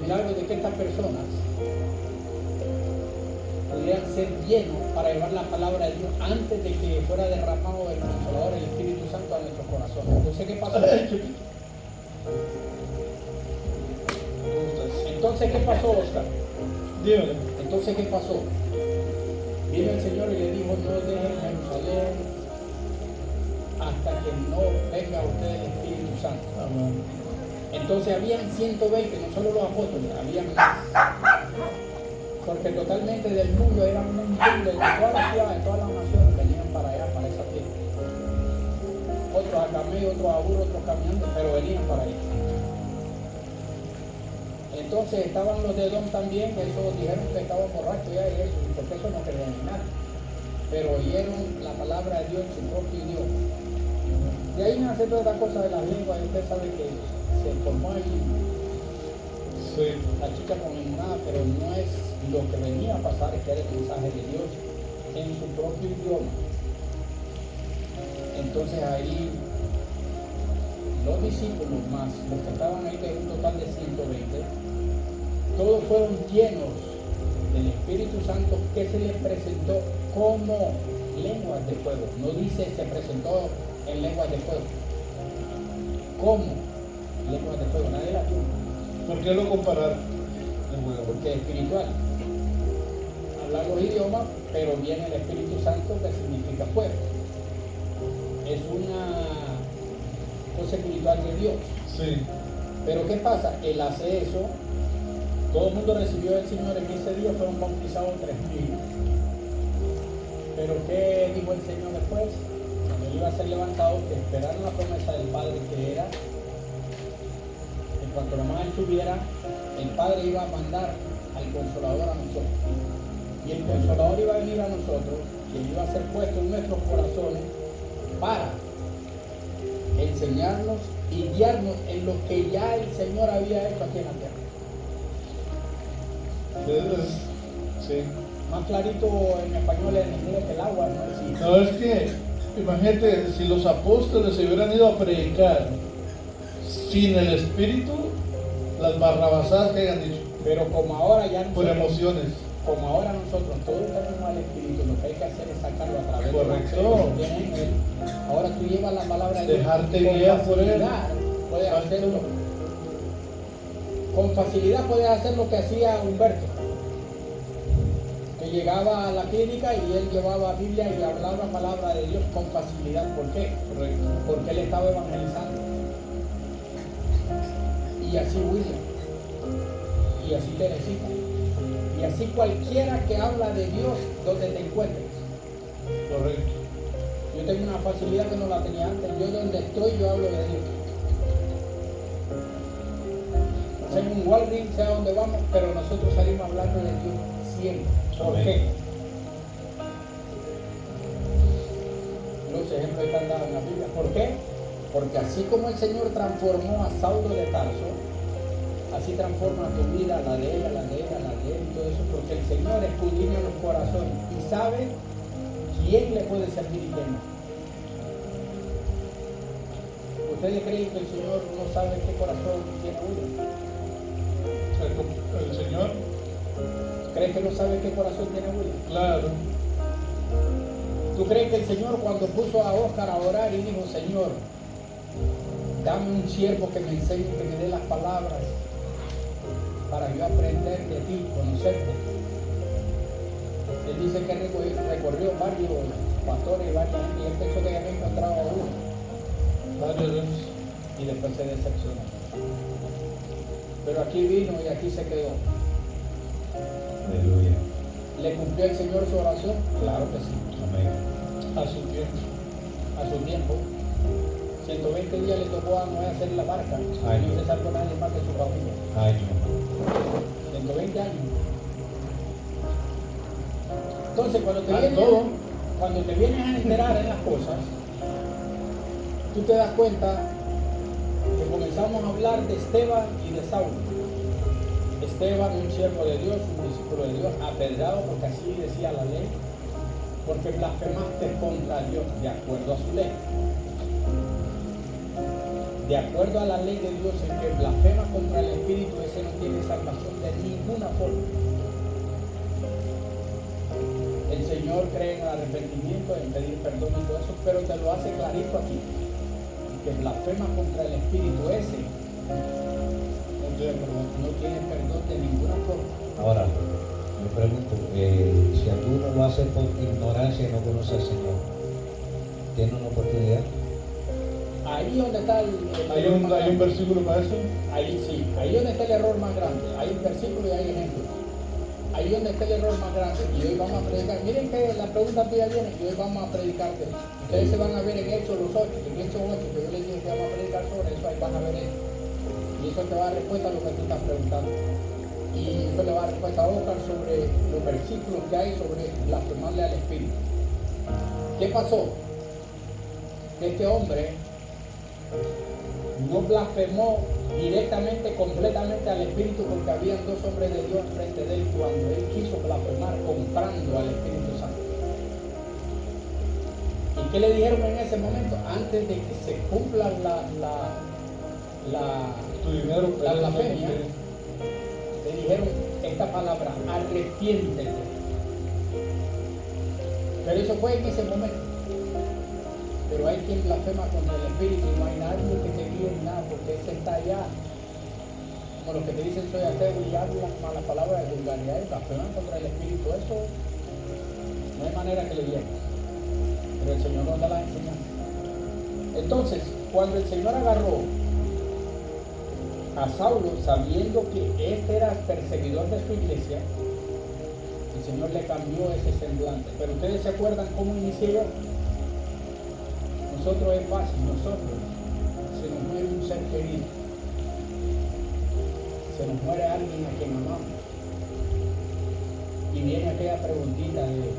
milagro de que estas personas pudieran ser llenos para llevar la palabra de Dios antes de que fuera derramado el Consolador, el Espíritu Santo a nuestros corazones. Entonces, ¿qué pasó? Entonces, ¿qué pasó, Oscar? Dígame. Entonces, ¿qué pasó? Vino el Señor y le dijo, no dejen Jerusalén hasta que no venga a usted el Espíritu Santo. Amén. Entonces habían 120, no solo los apóstoles, habían más. Porque totalmente del mundo eran un montón de todas las ciudades, de todas las naciones, venían para allá, para esa tierra. Otros a camello, otros a burro, otros caminando, pero venían para allá. Entonces estaban los de Edom también, que esos dijeron que estaban borrachos ya y eso, porque eso no creían en nada. Pero oyeron la palabra de Dios en su propio idioma. De ahí nace toda esta cosa de las lenguas, y usted sabe que se formó ahí la chica con nada, pero no es lo que venía a pasar, es que era el mensaje de Dios en su propio idioma. Entonces ahí los discípulos más, los que estaban ahí, que era un total de 120, todos fueron llenos del Espíritu Santo, que se les presentó como lenguas de fuego. No dice se presentó en lenguas de fuego. ¿Cómo? Lenguas de fuego, nadie la vio. ¿Por qué lo comparar? Porque es espiritual. Hablar los idiomas, pero viene el Espíritu Santo, que significa fuego. Es una cosa espiritual de Dios. Sí. Pero ¿qué pasa? Él hace eso. Todo el mundo recibió del Señor en ese día, fueron bautizados 3,000. Pero ¿qué dijo el Señor después? Cuando él iba a ser levantado, que esperaron la promesa del Padre, que era que cuando nomás él subiera, el Padre iba a mandar al Consolador a nosotros. Y el Consolador iba a venir a nosotros, y él iba a ser puesto en nuestros corazones para enseñarnos y guiarnos en lo que ya el Señor había hecho aquí en la tierra. Sí. Más clarito en español, en inglés, que el agua no existe. No, es que, imagínate, si los apóstoles se hubieran ido a predicar sin el Espíritu, las barrabasadas que hayan dicho, Pero como ahora ya por nosotros, emociones. como ahora nosotros todos tenemos al Espíritu, lo que hay que hacer es sacarlo a través de la Correcto. fe que tiene en él. Ahora tú llevas la palabra de Dios. Dejarte Con guiar por él. facilidad puedes Exacto. hacerlo. Con facilidad puedes hacer lo que hacía Humberto, que llegaba a la clínica y él llevaba Biblia y hablaba palabra de Dios con facilidad. ¿Por qué? Correcto. Porque él estaba evangelizando. Y así William, y así Teresita, y así cualquiera que habla de Dios donde te encuentres. Correcto. Yo tengo una facilidad que no la tenía antes. Yo donde estoy, yo hablo de Dios. Sea en un Walgreens, sea donde vamos, pero nosotros salimos hablando de Dios siempre. ¿Por Amén. qué? Los ejemplos están dados en la Biblia. ¿Por qué? Porque así como el Señor transformó a Saulo de Tarso, así transforma tu vida, la de ella, la de ella, la de él y todo eso, porque el Señor escudriña los corazones y sabe quién le puede servir y quién no. ¿Ustedes creen que el Señor no sabe qué corazón tiene uno? El Señor, ¿Crees que no sabe qué corazón tiene uno? claro. ¿Tú crees que el Señor, cuando puso a Oscar a orar y dijo, Señor, dame un siervo que me enseñe, que me dé las palabras para yo aprender de ti, conocerte? Él dice que recorrió varios pastores y varias gente, y él pensó que ya había encontrado a uno, Varias veces. y después se decepcionó. Pero aquí vino y aquí se quedó. Aleluya. ¿Le cumplió el Señor su oración? Claro que sí, Amén. A su tiempo. a su tiempo. 120 días le tocó a Noé hacer la barca, Ay, y no no. se salvó nadie más de su familia. Ay, no. 120 años. Entonces, cuando te vienes a enterar en las cosas, tú te das cuenta que comenzamos a hablar de Esteban y de Saulo. Esteban, un siervo de Dios, un discípulo de Dios, apedreado porque así decía la ley, porque blasfemaste contra Dios de acuerdo a su ley. de acuerdo a la ley de Dios, el que blasfema contra el Espíritu, ese no tiene salvación de ninguna forma. El Señor cree en el arrepentimiento, en pedir perdón y todo eso, pero te lo hace clarito aquí. El que blasfema contra el Espíritu, ese no tiene perdón de ninguna forma. Ahora, me pregunto, si alguno lo hace por ignorancia y no conoce al Señor, ¿tiene una oportunidad? Ahí donde está ¿Hay un versículo para eso? Ahí sí, ahí donde está el error más grande. Hay un versículo y hay ejemplos. Ahí donde está el error más grande. Y hoy vamos a predicar. Miren que la pregunta tuya viene y hoy vamos a predicar de eso. Ustedes se van a ver en Hechos los 8, en Hechos 8, que yo les dije que vamos a predicar sobre eso, ahí van a ver eso. Y eso te va a dar respuesta a lo que tú estás preguntando. Y eso le va a dar respuesta a Oscar sobre los versículos que hay sobre blasfemarle al Espíritu. ¿Qué pasó? Este hombre no blasfemó directamente, completamente al Espíritu, porque habían dos hombres de Dios frente de él cuando él quiso blasfemar comprando al Espíritu Santo. ¿Y qué le dijeron en ese momento? Antes de que se cumpla la blasfemia, le dijeron esta palabra: arrepiéntete. Pero eso fue en ese momento. Pero hay quien blasfema contra el Espíritu y no hay nadie que te guíe ni nada, porque ese está allá. Como los que te dicen soy ateo y hablan malas palabras de vulgaridad y blasfeman contra el Espíritu, eso no hay manera que le llegues. Pero el Señor nos da la enseñanza. Entonces, cuando el Señor agarró a Saulo, sabiendo que este era perseguidor de su iglesia, el Señor le cambió ese semblante. Pero ustedes se acuerdan cómo inició. Nosotros es fácil, nosotros se nos muere un ser querido, se nos muere alguien a quien amamos, y viene aquella preguntita de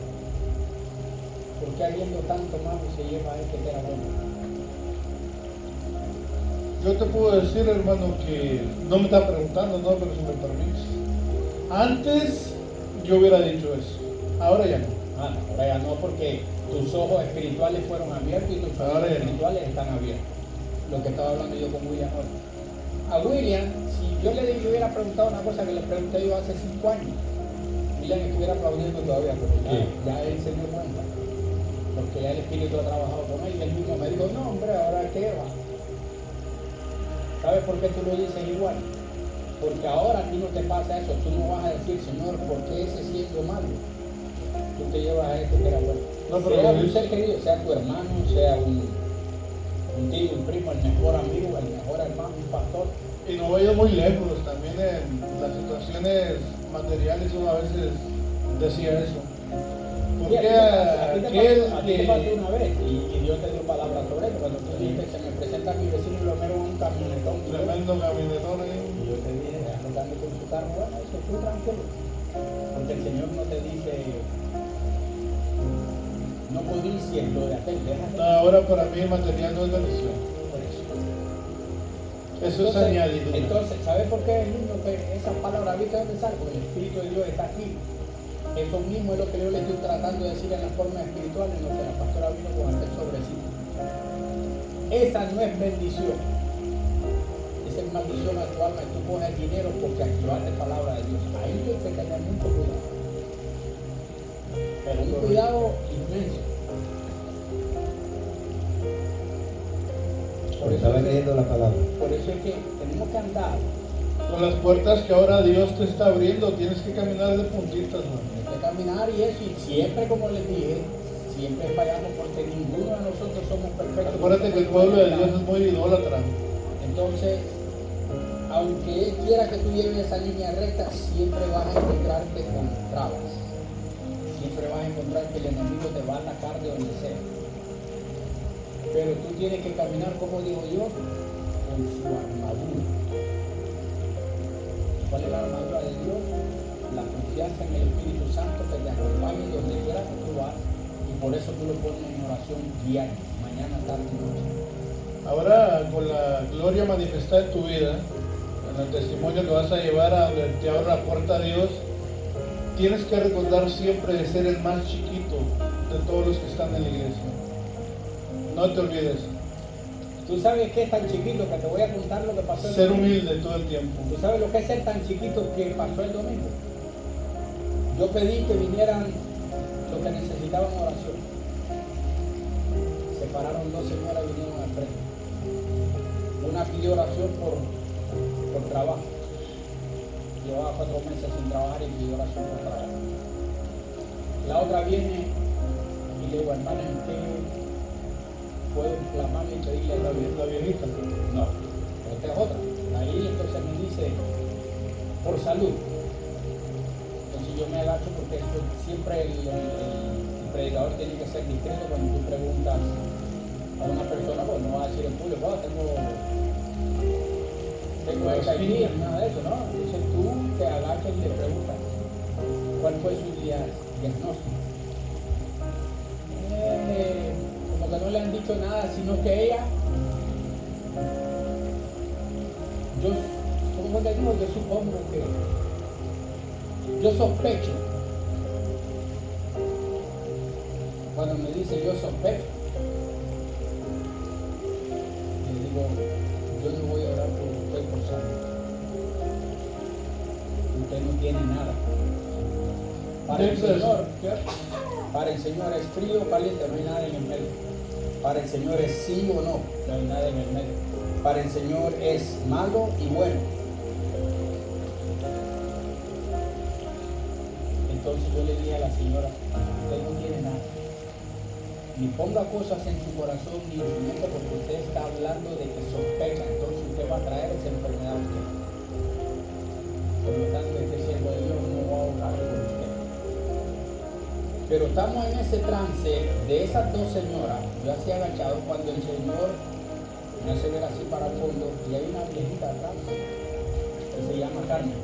¿por qué habiendo tanto malo se lleva a este que era bueno? Yo te puedo decir, hermano, que no me está preguntando, no, pero si me permites. Antes yo hubiera dicho eso, ahora ya no. Ahora ya no, porque tus ojos espirituales fueron abiertos y tus ojos espirituales están abiertos. Lo que estaba hablando yo con William hoy. A William, si yo le hubiera preguntado una cosa que le pregunté yo hace 5 años, William estuviera aplaudiendo todavía, porque ya él se dio cuenta. Porque ya el Espíritu ha trabajado con él y él mismo me dijo, no hombre, ¿ahora qué va? ¿Sabes por qué tú lo dices igual? Porque ahora a ti no te pasa eso, tú no vas a decir, Señor, ¿por qué ese siendo malo? Tú te llevas a este que era bueno. No, pero sea un ser querido, sea tu hermano, sea un tío, un primo, el mejor amigo, el mejor hermano, un pastor. Y no vayas muy lejos, también en las situaciones materiales uno a veces decía eso. Porque a ti te pasó una vez y Dios te dio palabras sobre eso. Cuando tú dijiste, se me presenta a mi vecino y lo mero un camionetón. Tremendo camionetón ahí. Y yo te dije, andando con su carro, bueno, eso tú tranquilo. Porque el Señor no te dice, no codicies lo de aquel, déjate. Ahora para mí el material no es bendición. Por eso. Eso es añadido. Entonces, ¿sabes por qué es lindo que esa palabra, viste dónde sale? Porque el Espíritu de Dios está aquí. Eso mismo es lo que yo le estoy tratando de decir en la forma espiritual, en lo que la pastora vino con el sobre sí. Esa no es bendición. Esa es maldición a tu alma y tú coges dinero porque activaste palabra de Dios. Ahí hay que tener mucho cuidado. Pero un cuidado inmenso. Por estaba leyendo la palabra. Por eso es que tenemos que andar. Con las puertas que ahora Dios te está abriendo, tienes que caminar de puntitas, ¿no? Tienes que caminar y eso, y siempre, como les dije, siempre fallamos porque ninguno de nosotros somos perfectos. Acuérdate que el pueblo de Dios es muy idólatra. Entonces, aunque Él quiera que tú lleves esa línea recta, siempre vas a encontrarte con trabas. Siempre vas a encontrar que el enemigo te va a atacar de donde sea. Pero tú tienes que caminar, como digo yo, con su armadura. ¿Cuál es la armadura de Dios? La confianza en el Espíritu Santo que te acompañe donde quiera que tú vas, y por eso tú lo pones en oración diaria, mañana, tarde y noche. Ahora, con la gloria manifestada en tu vida, en el testimonio que vas a llevar a donde te abre la puerta a Dios, tienes que recordar siempre de ser el más chiquito de todos los que están en la iglesia. No te olvides. Tú sabes que es tan chiquito que te voy a contar lo que pasó el Ser domingo. humilde todo el tiempo. Tú sabes lo que es ser tan chiquito que pasó el domingo. Yo pedí que vinieran los que necesitaban oración. Se pararon dos señoras y vinieron al frente. Una pidió oración por trabajo. Llevaba 4 meses sin trabajar y pidió oración por trabajo. La otra viene y le digo, hermana, ¿usted puede clamarle y pedirle a La viejita. No, esta es otra. Ahí entonces me dice, por salud. Entonces yo me agacho porque siempre el predicador tiene que ser discreto cuando tú preguntas a una persona, pues no va a decir en público, tengo HIV, nada de eso, ¿no? Entonces tú te agachas y le preguntas cuál fue su diagnóstico. Como que no le han dicho nada, sino que ella, ¿cómo te digo? Yo supongo que, yo sospecho, cuando me dice yo sospecho, le digo, yo no voy a orar por usted por salud. Usted no tiene nada. Para el Señor es frío o caliente, no hay nada en el medio. Para el Señor es sí o no, no hay nada en el medio. Para el Señor es malo y bueno. Entonces yo le dije a la señora, usted no tiene nada. Ni ponga cosas en su corazón ni en su mente porque usted está hablando de que sospecha, entonces usted va a traer esa enfermedad a usted. Por lo tanto, este siervo de Dios no va a orar por usted. Pero estamos en ese trance de esas dos señoras, yo así agachado, cuando el Señor me hace ver así para el fondo y hay una viejita atrás que se llama Carmen.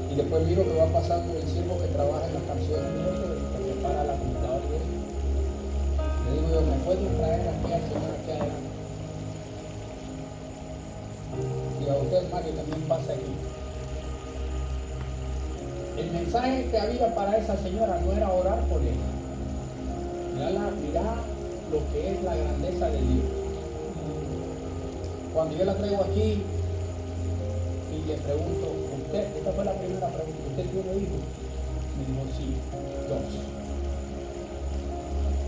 Y después miro que va pasando el siervo que trabaja en las canciones de eso, que prepara la computadora de eso. Le digo yo, ¿me pueden traer aquí al Señor aquí adelante? Y a usted, Mario, también pasa aquí. El mensaje que había para esa señora no era orar por ella. Mirá lo que es la grandeza de Dios. Cuando yo la traigo aquí y le pregunto, ¿usted? Esta fue la primera pregunta, ¿usted tiene hijos? Me dijo, sí, 2.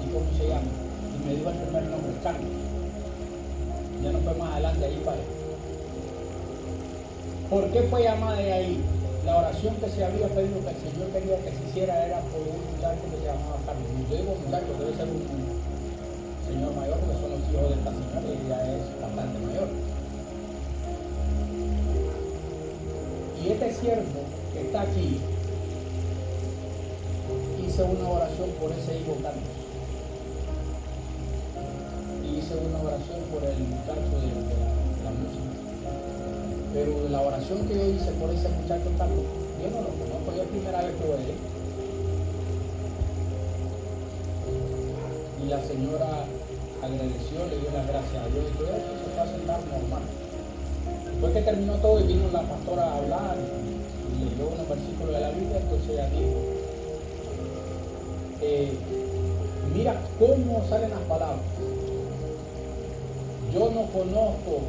¿Y cómo se llama? Y me dijo el primer nombre, Carmen. Ya no fue más adelante ahí para él. ¿Por qué fue llamada de ahí? La oración que se había pedido que el Señor quería que se hiciera era por un muchacho que se llamaba Carmen. Yo digo muchacho, debe ser un señor mayor porque son los hijos de esta señora y ella es bastante mayor. Y este siervo que está aquí hice una oración por ese hijo Carlos. Y hice una oración por el muchacho de la música. Pero la oración que yo hice por ese muchacho Carlos, yo no lo conozco, yo es la primera vez que voy a ir. Y la señora agradeció, le dio las gracias a Dios y todo eso se fue a sentar normal. Después que terminó todo y vino la pastora a hablar y leyó unos versículos de la Biblia, entonces ella dijo, mira cómo salen las palabras. Yo no conozco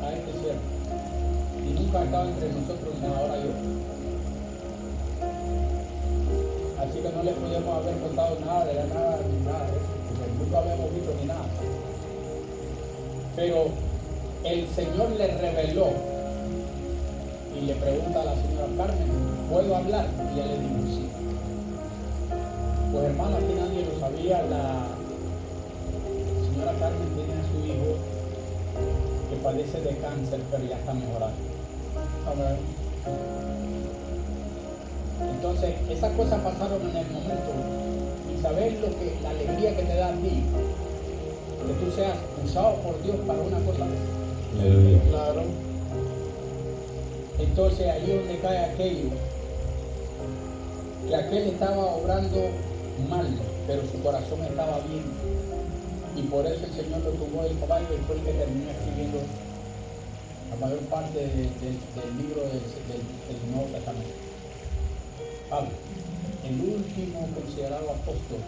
a este siervo y nunca ha estado entre nosotros ni ahora yo. Así que no le podíamos haber contado nada de nada ni nada de eso, porque nunca habíamos visto ni nada. Pero el Señor le reveló y le pregunta a la señora Carmen, ¿puedo hablar? Y ella le dijo sí. Pues hermano, aquí nadie lo sabía, la señora Carmen tiene a su hijo que padece de cáncer, pero ya está mejorando. Amén. Entonces, esas cosas pasaron en el momento. Y saber lo que, la alegría que te da a ti, que tú seas usado por Dios para una cosa. Aleluya. Claro. Entonces, ahí es donde cae aquello, que aquel estaba obrando mal, pero su corazón estaba bien. Y por eso el Señor lo tomó del caballo y fue el que terminó escribiendo la mayor parte del libro del Nuevo Testamento. Pablo, el último considerado apóstol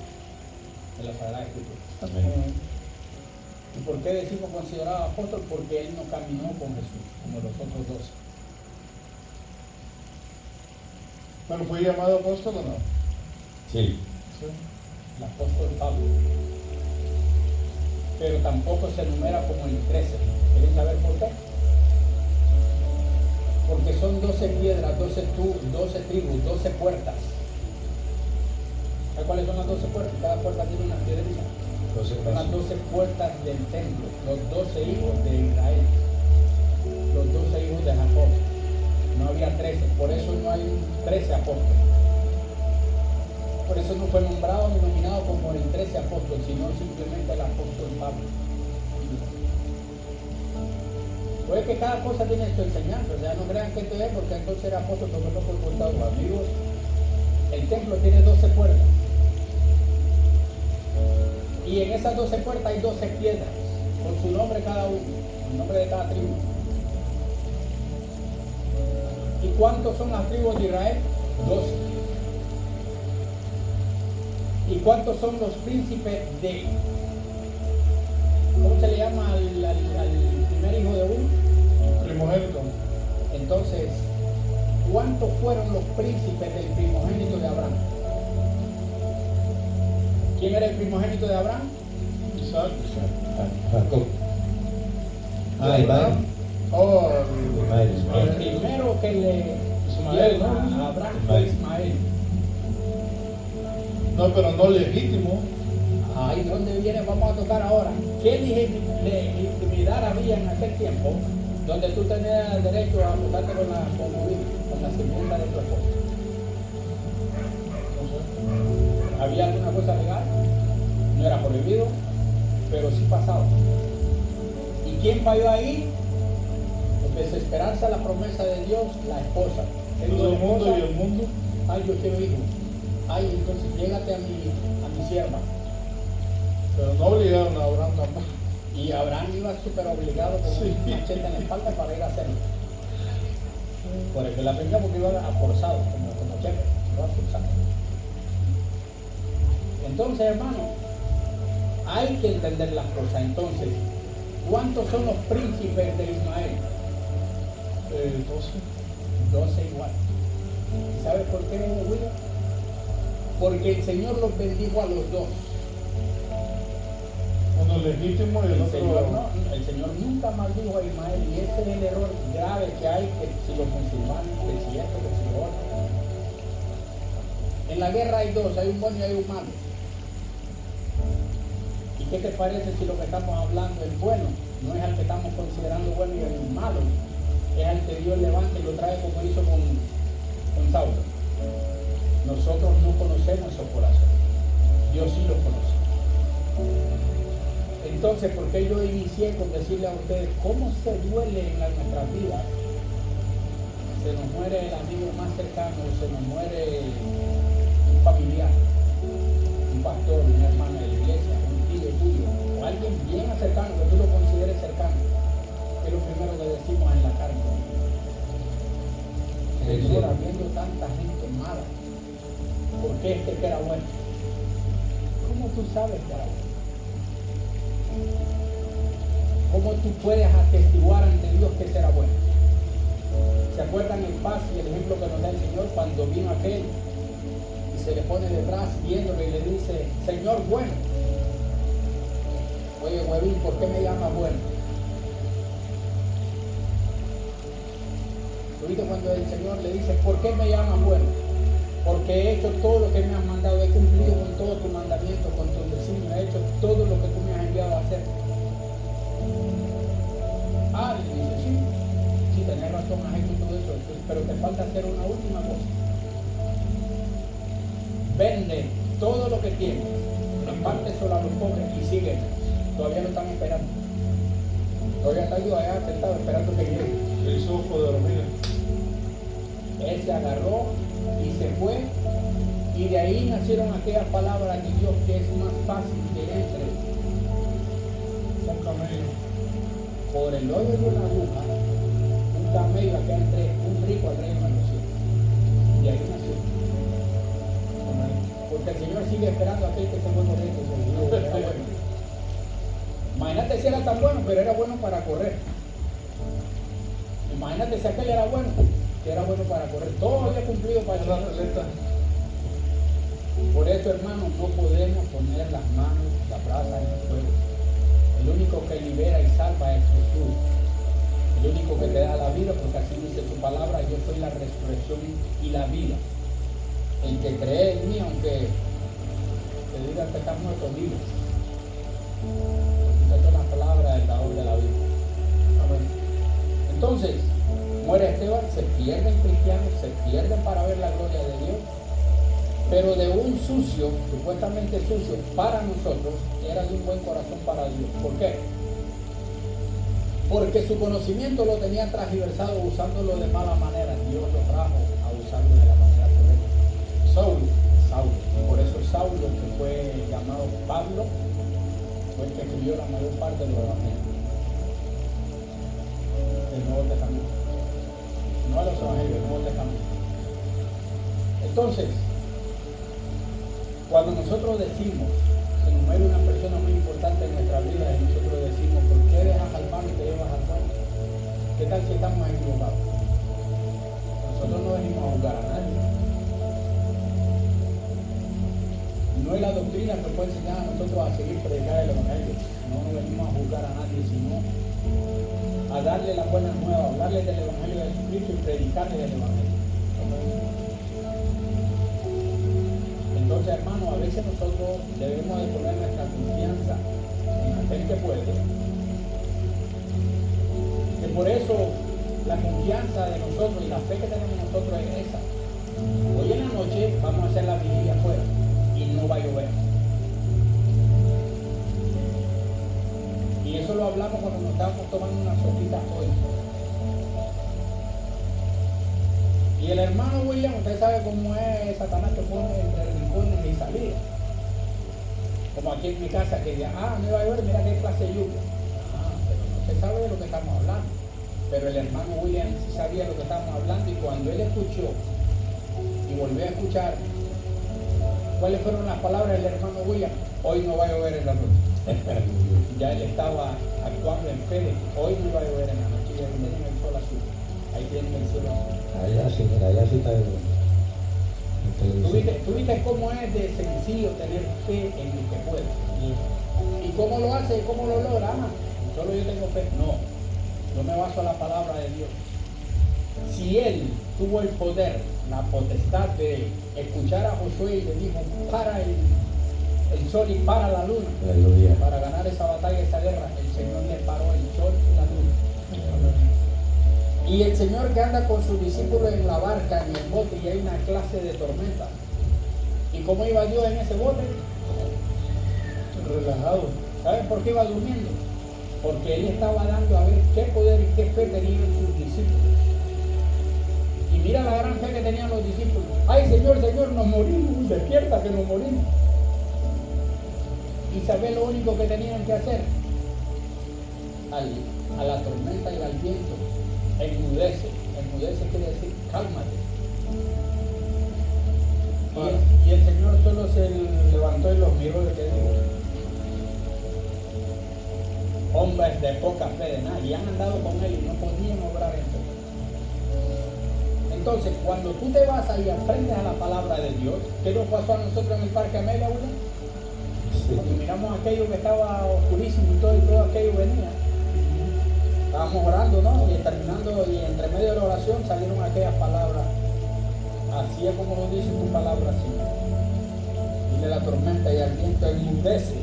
de la Sagrada Escritura. Amén. ¿Y por qué decimos considerado apóstol? Porque él no caminó con Jesús, como los otros 12. ¿Pero fue llamado apóstol o no? Sí. Sí. El apóstol Pablo. Pero tampoco se enumera como el 13. ¿Quieren saber por qué? Porque son 12 piedras, 12 tribus, 12 puertas. ¿Sabes cuáles son las 12 puertas? Cada puerta tiene una piedrita. Son las 12 puertas del templo, los 12 hijos de Israel, los 12 hijos de Jacob. No había 13, por eso no hay 13 apóstoles. Por eso no fue nombrado ni nominado como el 13 apóstol, sino simplemente el apóstol Pablo. Puede que cada cosa tiene su enseñanza, o sea, no crean que esto es porque entonces era apóstol, porque no fue contado. Amigos, el templo tiene 12 puertas. Y en esas 12 puertas hay 12 piedras, con su nombre cada uno, el nombre de cada tribu. ¿Y cuántos son las tribus de Israel? 12. ¿Y cuántos son los príncipes de? ¿Cómo se le llama al primer hijo de uno? Primogénito. Entonces, ¿cuántos fueron los príncipes del primogénito de Abraham? ¿Quién era el primogénito de Abraham? Isaac. Jacob. Ismael. Oh, Ismael. El primero que le Ismael, dieron ¿no? a Abraham fue Ismael. No, pero no legítimo. Ahí donde viene, vamos a tocar ahora. ¿Qué legitimidad había en aquel tiempo donde tú tenías derecho a acostarte con la sirvienta de tu esposa? ¿Había alguna cosa legal? No era prohibido, pero sí pasaba. ¿Y quién falló ahí? En desesperarse a la promesa de Dios, la esposa. Todo el mundo y el mundo. Ay, yo quiero hijos. Ay, entonces llégate a mi sierva. Pero no obligaron a Abraham tampoco. Y Abraham iba súper obligado con Sí. un machete en la espalda para ir a hacerlo. Por el que la venga porque iba a forzado, como chefe, iba forzado. Entonces, hermano, hay que entender las cosas. Entonces, ¿cuántos son los príncipes de Ismael? 12 igual. ¿Y sabes por qué, William? Porque el Señor los bendijo a los dos. Uno legítimo y el otro. El Señor nunca maldijo a Ismael, y ese es el error grave que hay, que si los musulmanes, que si esto, que si lo otro. En la guerra hay dos, hay un bueno y hay un malo. ¿Y qué te parece si lo que estamos hablando es bueno? No es al que estamos considerando bueno y el malo, es al que Dios levanta y lo trae como hizo con Saulo. Nosotros no conocemos esos corazones, Dios sí los conoce. Entonces, ¿por qué yo inicié con decirle a ustedes cómo se duele en nuestras vidas? Se nos muere el amigo más cercano, se nos muere un familiar, un pastor, una hermana de la iglesia, un tío tuyo, o alguien bien cercano, que tú lo consideres cercano. Es lo primero que decimos en la carne. Señor, habiendo tanta gente mala, ¿por qué este que era bueno? ¿Cómo tú sabes que era bueno? ¿Cómo tú puedes atestiguar ante Dios que será bueno? ¿Se acuerdan el paso y el ejemplo que nos da el Señor cuando vino aquel y se le pone detrás viéndolo y le dice, Señor bueno? Oye, huevín, ¿por qué me llamas bueno? ¿Viste cuando el Señor le dice, ¿por qué me llamas bueno? Porque he hecho todo lo que me has mandado, he cumplido con todo tu mandamiento, con tu designio, he hecho todo lo que tú me has enviado a hacer. Ah, y dice, sí, tenés razón, has hecho todo eso, pero te falta hacer una última cosa. Vende todo lo que tienes, repárteselo a los pobres y sígueme. Todavía lo están esperando. Todavía está yo allá sentado esperando que llegue. Se hizo ojo de hormiga. Él se agarró y se fue, y de ahí nacieron aquellas palabras de Dios que es más fácil que entre Un camello. por el hoyo de una aguja, un camello a que entre un rico al reino de los cielos. Y ahí nació. Porque Porque el Señor sigue esperando a aquel que se fue corriendo. Era bueno. Imagínate si era tan bueno, pero era bueno para correr. Imagínate si aquel era bueno, que era bueno para correr. Todo había cumplido para el Señor. Por eso, hermanos, no podemos poner las manos, la brasa en el fuego. El único que libera y salva es Jesús. El único que te da la vida, porque así dice su palabra: yo soy la resurrección y la vida. El que cree en mí, aunque te digan que estás muerto, vives. Esa es la palabra del dador de la vida. Amén. Entonces, muere Esteban, se pierden cristianos, se pierden para ver la gloria de Dios. Pero de un sucio, supuestamente sucio para nosotros, era de un buen corazón para Dios. ¿Por qué? Porque su conocimiento lo tenía transversado usándolo de mala manera. Dios lo trajo a usarlo de la manera correcta. Saulo. Por eso Saulo, que fue llamado Pablo, fue el que escribió la mayor parte de los evangelios del Nuevo Testamento. No los evangelios, del Nuevo Testamento. Entonces, cuando nosotros decimos, se nos muere una persona muy importante en nuestra vida y nosotros decimos: ¿por qué dejas al pan y te llevas al pan? ¿Qué tal si estamos equivocados? Nosotros no venimos a juzgar a nadie. No es la doctrina que puede enseñar a nosotros a seguir predicando el evangelio. No venimos a juzgar a nadie, sino a darle las buenas nuevas, hablarle del evangelio de Jesucristo y predicarle del evangelio. Entonces, hermano, a veces nosotros debemos de poner nuestra confianza en aquel que puede. Que por eso la confianza de nosotros y la fe que tenemos nosotros es esa. Hoy en la noche vamos a hacer la vigilia afuera y no va a llover. Y eso lo hablamos cuando nos estábamos tomando unas sopitas hoy. Y el hermano William, usted sabe cómo es Satanás, que pone entre rincones y salidas. Como aquí en mi casa, que diga: no iba a llover, mira qué clase de lluvia. Pero no se sabe de lo que estamos hablando. Pero el hermano William sí sabía de lo que estábamos hablando, y cuando él escuchó y volvió a escuchar, ¿cuáles fueron las palabras del hermano William? Hoy no va a llover en la noche. Ya él estaba actuando en fe de que hoy no va a llover en la noche, y tienen el sol azul. Ahí tienen el cielo azul. Allá sí, mira, allá sí está el ¿Tú viste cómo es de sencillo tener fe en el que puede? ¿Y cómo lo hace? ¿Cómo lo logra? Solo yo tengo fe. No, yo me baso a la palabra de Dios. Si él tuvo el poder, la potestad de escuchar a Josué y le dijo: para el sol y para la luna, Aleluya. para ganar esa batalla, esa guerra, el Señor le paró el sol y la luna. Y el Señor, que anda con sus discípulos en la barca, en el bote, y hay una clase de tormenta. ¿Y cómo iba Dios en ese bote? Relajado. ¿Saben por qué iba durmiendo? Porque Él estaba dando a ver qué poder y qué fe tenían sus discípulos. Y mira la gran fe que tenían los discípulos. ¡Ay, Señor, Señor, nos morimos! ¡Despierta que nos morimos! ¿Y sabés lo único que tenían que hacer? A la tormenta y al viento: enmudece. Enmudece quiere decir cálmate. Y el Señor solo se levantó y los miró y le dijo: hombres de poca fe de nada, y han andado con él y no podían obrar en fe. Entonces, cuando tú te vas ahí y aprendes a la palabra de Dios, ¿qué nos pasó a nosotros en el Parque Amelia, William? Cuando miramos aquello que estaba oscurísimo y todo aquello venía. Estábamos orando, ¿no? Y terminando, y entre medio de la oración salieron aquellas palabras: así es como lo dice tu palabra, Señor. Dile la tormenta y al viento: enmudece.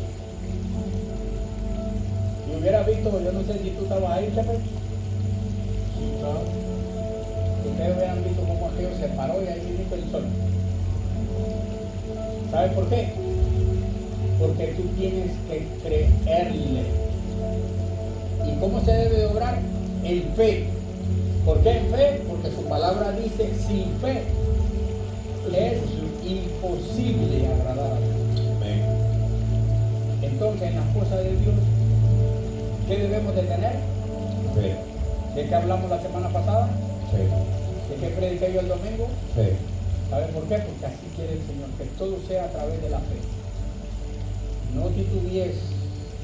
Y hubiera visto, yo no sé si tú estabas ahí, Chepe. Ustedes hubieran visto cómo aquello se paró y ahí vino el sol. ¿Sabes por qué? Porque tú tienes que creerle. ¿Y cómo se debe de obrar? En fe. ¿Por qué en fe? Porque su palabra dice: sin fe es imposible agradar a Dios. Amén. Entonces, en las cosas de Dios, ¿qué debemos de tener? Fe. ¿De qué hablamos la semana pasada? Fe. ¿De qué prediqué yo el domingo? Fe. ¿Sabe por qué? Porque así quiere el Señor, que todo sea a través de la fe. No titubees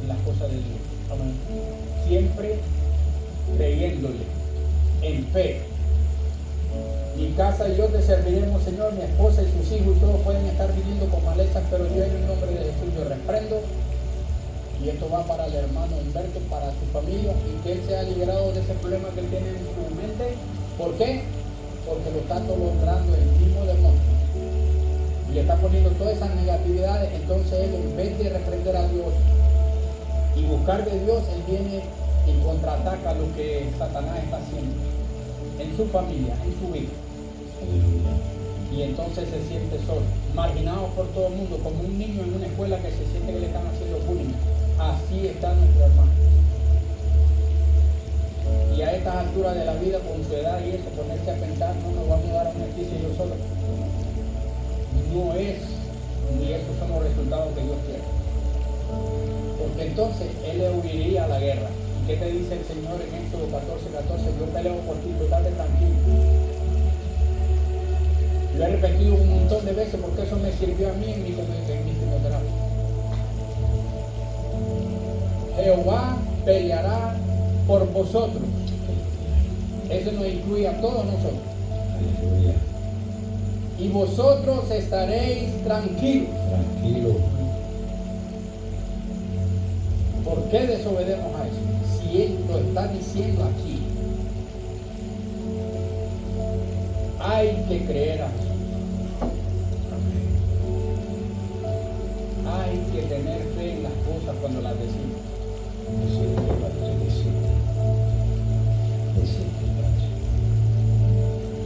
en las cosas de Dios. Amén. Siempre creyéndole, en fe. Mi casa y yo te serviremos, Señor. Mi esposa y sus hijos y todos pueden estar viviendo con malezas, pero yo en el nombre de Jesús yo reprendo. Y esto va para el hermano Humberto, para su familia, y que él sea liberado de ese problema que él tiene en su mente. ¿Por qué? Porque lo está atolondrando el mismo demonio. Y le está poniendo todas esas negatividades. Entonces él, en vez de reprender a Dios y buscar de Dios, él viene y contraataca lo que Satanás está haciendo en su familia, en su vida. Y entonces se siente solo, marginado por todo el mundo, como un niño en una escuela que se siente que le están haciendo bullying. Así está nuestro hermano. Y a estas alturas de la vida, con su edad y eso, ponerse a pensar, no nos vamos a dar a una crisis yo solo. No es, ni esos son los resultados que Dios quiere. Porque entonces él le huiría a la guerra. ¿Y qué te dice el Señor en Éxodo 14:14? Yo peleo por ti, tú estate tranquilo. Lo he repetido un montón de veces porque eso me sirvió a mí en mi quimioterapia. Jehová peleará por vosotros. Eso nos incluye a todos nosotros. Aleluya. Y vosotros estaréis tranquilos. Tranquilo. ¿Por qué desobedecemos a eso? Si Él lo está diciendo aquí, hay que creer a Jesús. Hay que tener fe en las cosas cuando las decimos.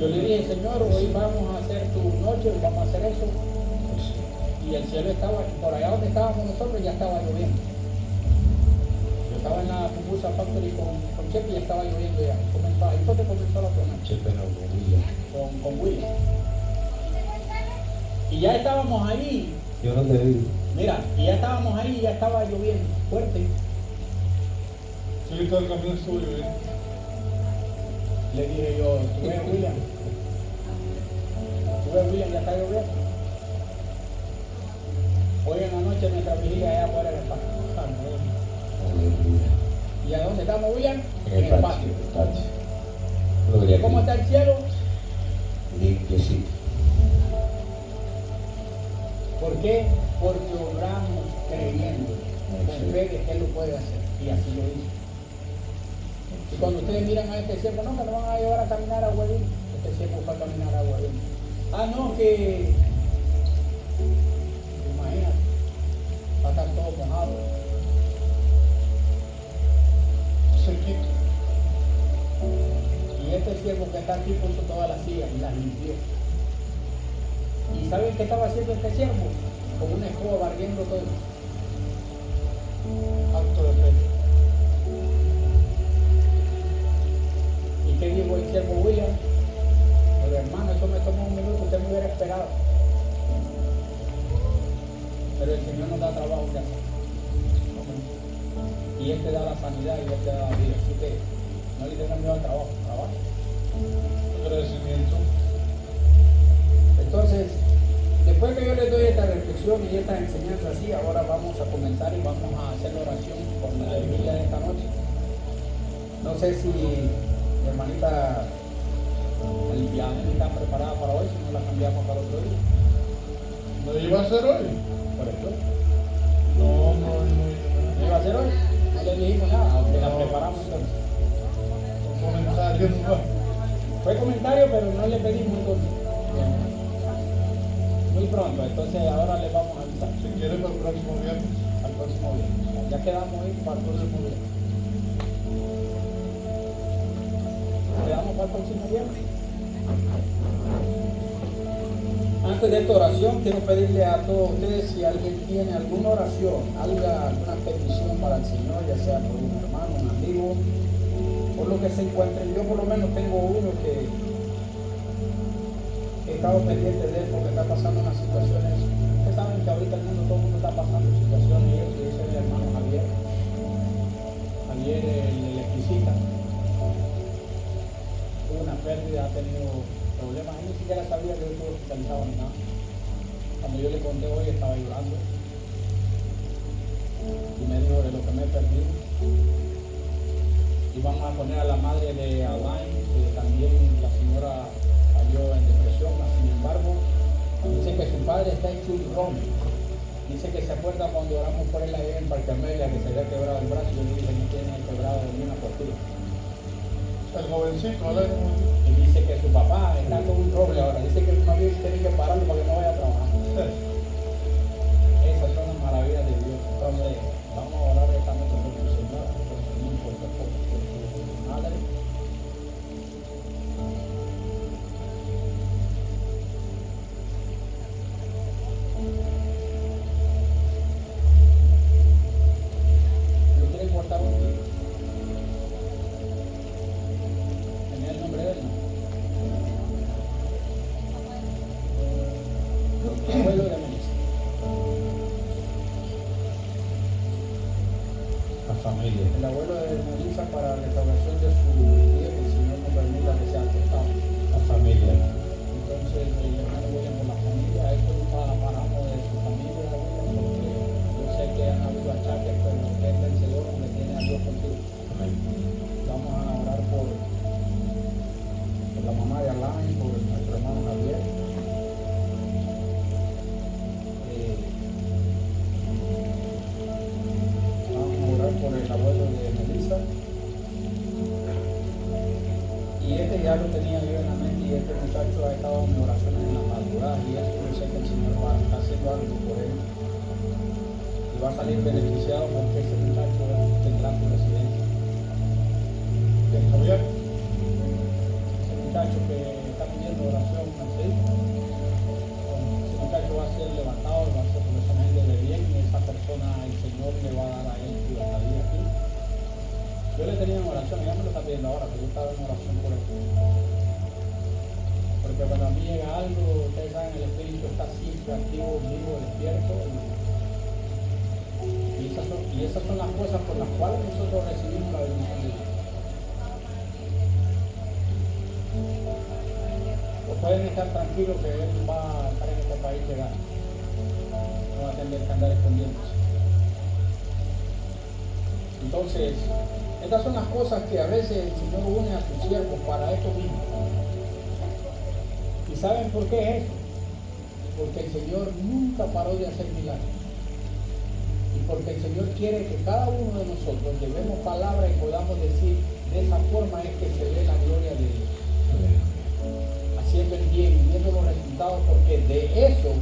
Yo le dije, Señor, hoy vamos a hacer tu noche, hoy vamos a hacer eso. Y el cielo estaba, por allá donde estábamos nosotros, ya estaba lloviendo. Yo estaba en la Pupusa Factory con Chepe y ya estaba lloviendo ya. Ahí fue que comenzó la tormenta. Chepe no, Con William. Y ya estábamos ahí. yo no te vi. Mira, y ya estábamos ahí y ya estaba lloviendo fuerte. Sí, todo el camino estuvo lloviendo. Le dije yo, ¿tú ves, William? ¿Tú ves, William? Ya está lloviendo. Hoy en la noche nuestra vigilia allá afuera en el patio. Aleluya. ¿Y a dónde estamos, William? En el patio. Gloria a ¿Cómo Dios. está el cielo? Limpiecito. ¿Por qué? Porque obramos creyendo, con fe de que Él lo puede hacer. Y así lo hizo. Y cuando ustedes miran a este siervo, no, que no van a llevar a caminar a Huevín. Este siervo fue a caminar a Huevín. Ah, no, que... Imagínate, va a estar todo mojado. Sequito. Y este siervo que está aquí puso todas las sillas y las limpió. ¿Y saben qué estaba haciendo este siervo? Con una escoba barriendo todo. Acto de fe. ¿Y qué dijo el siervo William? Pero hermano, eso me tomó un minuto, usted me hubiera esperado. Pero el Señor nos da trabajo que hacer. Y Él te da la sanidad y Él te da la vida. Así que no le tengas miedo al trabajo, trabajo. Agradecimiento. Entonces, después que yo les doy esta reflexión y esta enseñanza así, ahora vamos a comenzar y vamos a hacer la oración por la vigilia de esta noche. No sé si mi hermanita Liviana está preparada para hoy, si no la cambiamos para otro día. ¿No iba a ser hoy? Por eso, No. ¿no iba a ser hoy? No le dijimos nada, aunque la preparamos entonces. Comentario no. Fue comentario, pero no le pedimos entonces. Muy pronto, entonces ahora le vamos a avisar. Si quiere para el próximo viernes. Al próximo viernes. Ya quedamos ahí para el próximo viernes. Quedamos para el próximo viernes. Antes de esta oración, quiero pedirle a todos ustedes si alguien tiene alguna oración, alguna petición para el Señor, ya sea por un hermano, un amigo, por lo que se encuentre. Yo por lo menos tengo uno que he estado pendiente de él porque está pasando unas situaciones. Ustedes saben que ahorita el mundo, todo el mundo está pasando situaciones y eso, y ese es el hermano Javier. Javier, el electricista, tuvo una pérdida, ha tenido problemas, él ni siquiera sabía que él tuvo que especializado en nada. Cuando yo le conté hoy estaba llorando y me dijo de lo que me he perdido. Y vamos a poner a la madre de Alain, que también la señora cayó en depresión, sin embargo, dice que su padre está hecho un rombo. Dice que se acuerda cuando oramos por él ahí en Parque Amelia, que se había quebrado el brazo, y yo le dije, no tiene quebrado ni una costilla. El jovencito, ¿verdad? Y dice que su papá está con un roble ahora, dice que su marido tiene que pararlo para que no vaya a trabajar. Esas son las maravillas de Dios. Entonces, vamos a orar esta noche por tu Señor, por su hijo, por su madre. ¿Lo quieren cortar un día? ¿Tenía el nombre de él? El abuelo de Melissa. La familia. El abuelo de Melissa para la restauración de su vida, que el Señor nos permita que sea cortado. La familia. Entonces, el hermano William por la familia, esto nunca paramos de su familia, porque yo sé que han habido achaques, pero usted es vencedor, porque tiene a Dios contigo. Amén. Vamos a orar por la mamá de Alain, por nuestro hermano Javier. Vamos a orar por el abuelo de Melissa. Y este ya lo tenía yo en la mente, y este muchacho ha estado en mis oraciones en la madrugada, y esto yo sé que el Señor va a estar haciendo algo por él. Y va a salir beneficiado porque ese muchacho tendrá su residencia. ¿Quién sabía? Ese muchacho que está pidiendo oración así, ese muchacho va a ser levantado, va a ser profesionalmente de bien, y esa persona, el Señor le va a dar a él su estadía aquí. Yo le tenía en oración, ella me lo está pidiendo ahora, pero yo estaba en oración por él. Porque cuando a mí llega algo, ustedes saben, el espíritu está siempre activo, vivo, despierto. Y esas son las cosas por las cuales nosotros recibimos la bendición de Dios. Pues pueden estar tranquilos que él va a estar en este país legal. No va a tener que andar escondiéndose. Entonces, estas son las cosas que a veces el Señor une a sus siervos para esto mismo. ¿Y saben por qué es eso? Porque el Señor nunca paró de hacer milagros. Y porque el Señor quiere que cada uno de nosotros llevemos palabra y podamos decir, de esa forma es que se ve la gloria de Dios. Haciendo el bien, viendo los resultados, porque de eso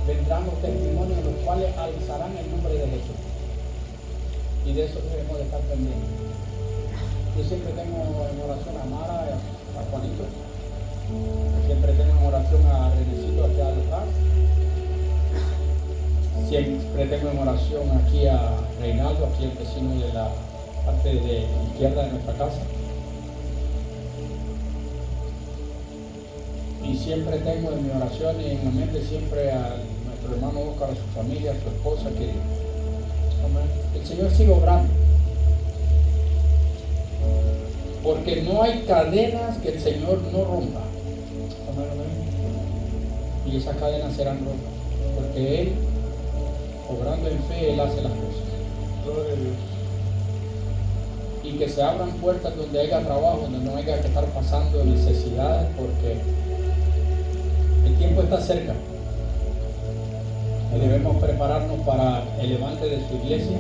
vendrán los testimonios los cuales alzarán el nombre de Jesús. Y de eso debemos de estar pendientes. Yo siempre tengo en oración a Mara, a Juanito. Siempre tengo en oración a Renecito aquí a Lucas. Siempre tengo en oración aquí a Reinaldo, aquí el vecino de la parte de izquierda de nuestra casa. Y siempre tengo en mi oración y en la mente siempre a nuestro hermano Oscar, a su familia, a su esposa, que el Señor sigue obrando. Porque no hay cadenas que el Señor no rompa. Y esas cadenas serán rotas. Porque Él, obrando en fe, Él hace las cosas. Gloria a Dios. Y que se abran puertas donde haya trabajo, donde no haya que estar pasando necesidades, porque el tiempo está cerca. Y debemos prepararnos para el levante de su iglesia.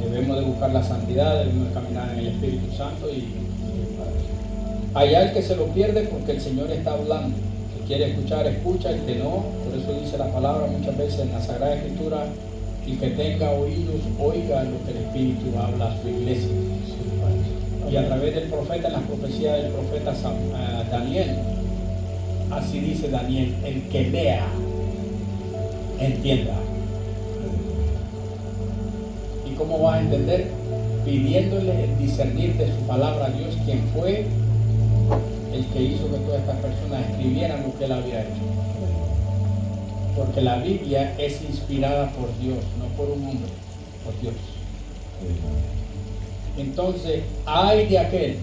Debemos de buscar la santidad, debemos de caminar en el Espíritu Santo. Y allá el que se lo pierde porque el Señor está hablando. El que quiere escuchar, escucha. El que no, por eso dice la palabra muchas veces en la Sagrada Escritura, el que tenga oídos, oiga lo que el Espíritu habla a su iglesia. Y a través del profeta, en la profecía del profeta Daniel, así dice Daniel, el que lea, entienda. ¿Y cómo va a entender? Pidiéndole el discernir de su palabra a Dios, quien fue el que hizo que todas estas personas escribieran lo que él había hecho. Porque la Biblia es inspirada por Dios, no por un hombre, por Dios. Entonces, hay de aquel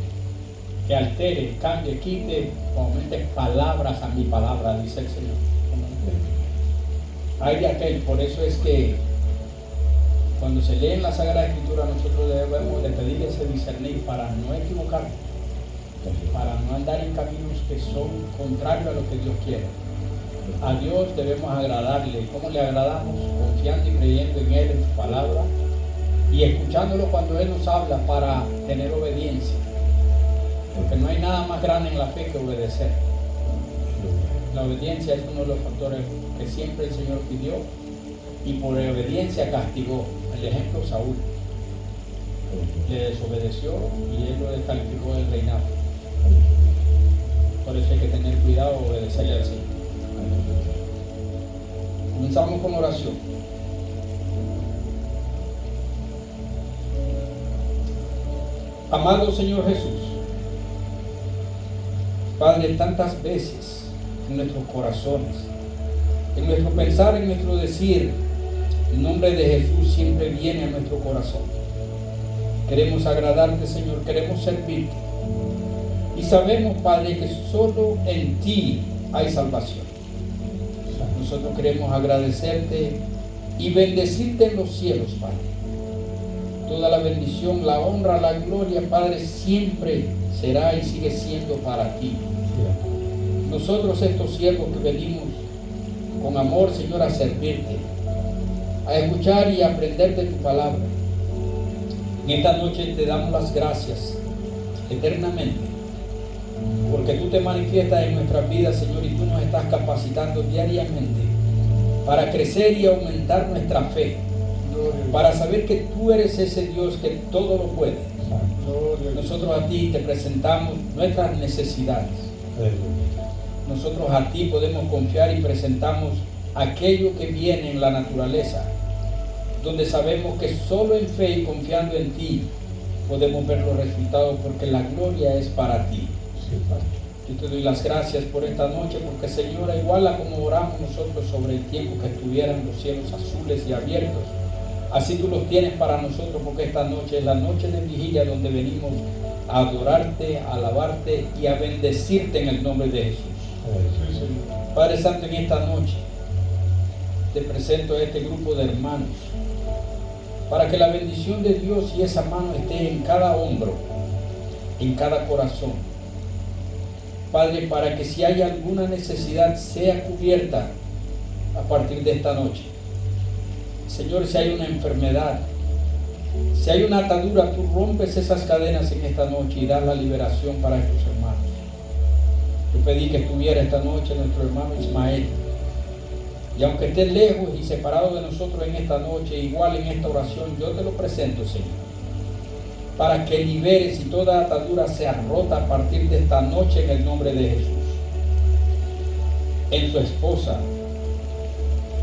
que altere, cambie, quite o aumente palabras a mi palabra, dice el Señor. Hay de aquel, por eso es que cuando se lee en la Sagrada Escritura nosotros debemos de pedir ese discernir para no equivocar, para no andar en caminos que son contrarios a lo que Dios quiere. A Dios debemos agradarle. ¿Cómo le agradamos? Confiando y creyendo en Él, en su palabra, y escuchándolo cuando Él nos habla para tener obediencia. Porque no hay nada más grande en la fe que obedecer. La obediencia es uno de los factores que siempre el Señor pidió, y por obediencia castigó. El ejemplo, Saúl le desobedeció y Él lo descalificó del reinado. Por eso hay que tener cuidado de obedecerle al Señor. Comenzamos con oración. Amado Señor Jesús, Padre, tantas veces en nuestros corazones, en nuestro pensar, en nuestro decir, el nombre de Jesús siempre viene a nuestro corazón. Queremos agradarte, Señor, queremos servirte. Y sabemos, Padre, que solo en ti hay salvación. Nosotros queremos agradecerte y bendecirte en los cielos, Padre. Toda la bendición, la honra, la gloria, Padre, siempre será y sigue siendo para ti. Nosotros, estos siervos que venimos con amor, Señor, a servirte, a escuchar y a aprender de tu palabra. En esta noche te damos las gracias eternamente, porque tú te manifiestas en nuestras vidas, Señor, y tú nos estás capacitando diariamente para crecer y aumentar nuestra fe, para saber que tú eres ese Dios que todo lo puede. Nosotros a ti te presentamos nuestras necesidades. Nosotros a ti podemos confiar y presentamos aquello que viene en la naturaleza, donde sabemos que solo en fe y confiando en ti podemos ver los resultados, porque la gloria es para ti. Yo te doy las gracias por esta noche, porque, Señor, igual a como oramos nosotros sobre el tiempo que estuvieran los cielos azules y abiertos, así tú los tienes para nosotros, porque esta noche es la noche de vigilia donde venimos a adorarte, a alabarte y a bendecirte en el nombre de Jesús. Padre Santo, en esta noche te presento a este grupo de hermanos para que la bendición de Dios y esa mano esté en cada hombro, en cada corazón. Padre, para que si hay alguna necesidad sea cubierta a partir de esta noche. Señor, si hay una enfermedad, si hay una atadura, tú rompes esas cadenas en esta noche y das la liberación para estos hermanos. Yo pedí que estuviera esta noche nuestro hermano Ismael, y aunque esté lejos y separado de nosotros en esta noche, igual en esta oración yo te lo presento, Señor, para que liberes y toda atadura sea rota a partir de esta noche en el nombre de Jesús. En su esposa,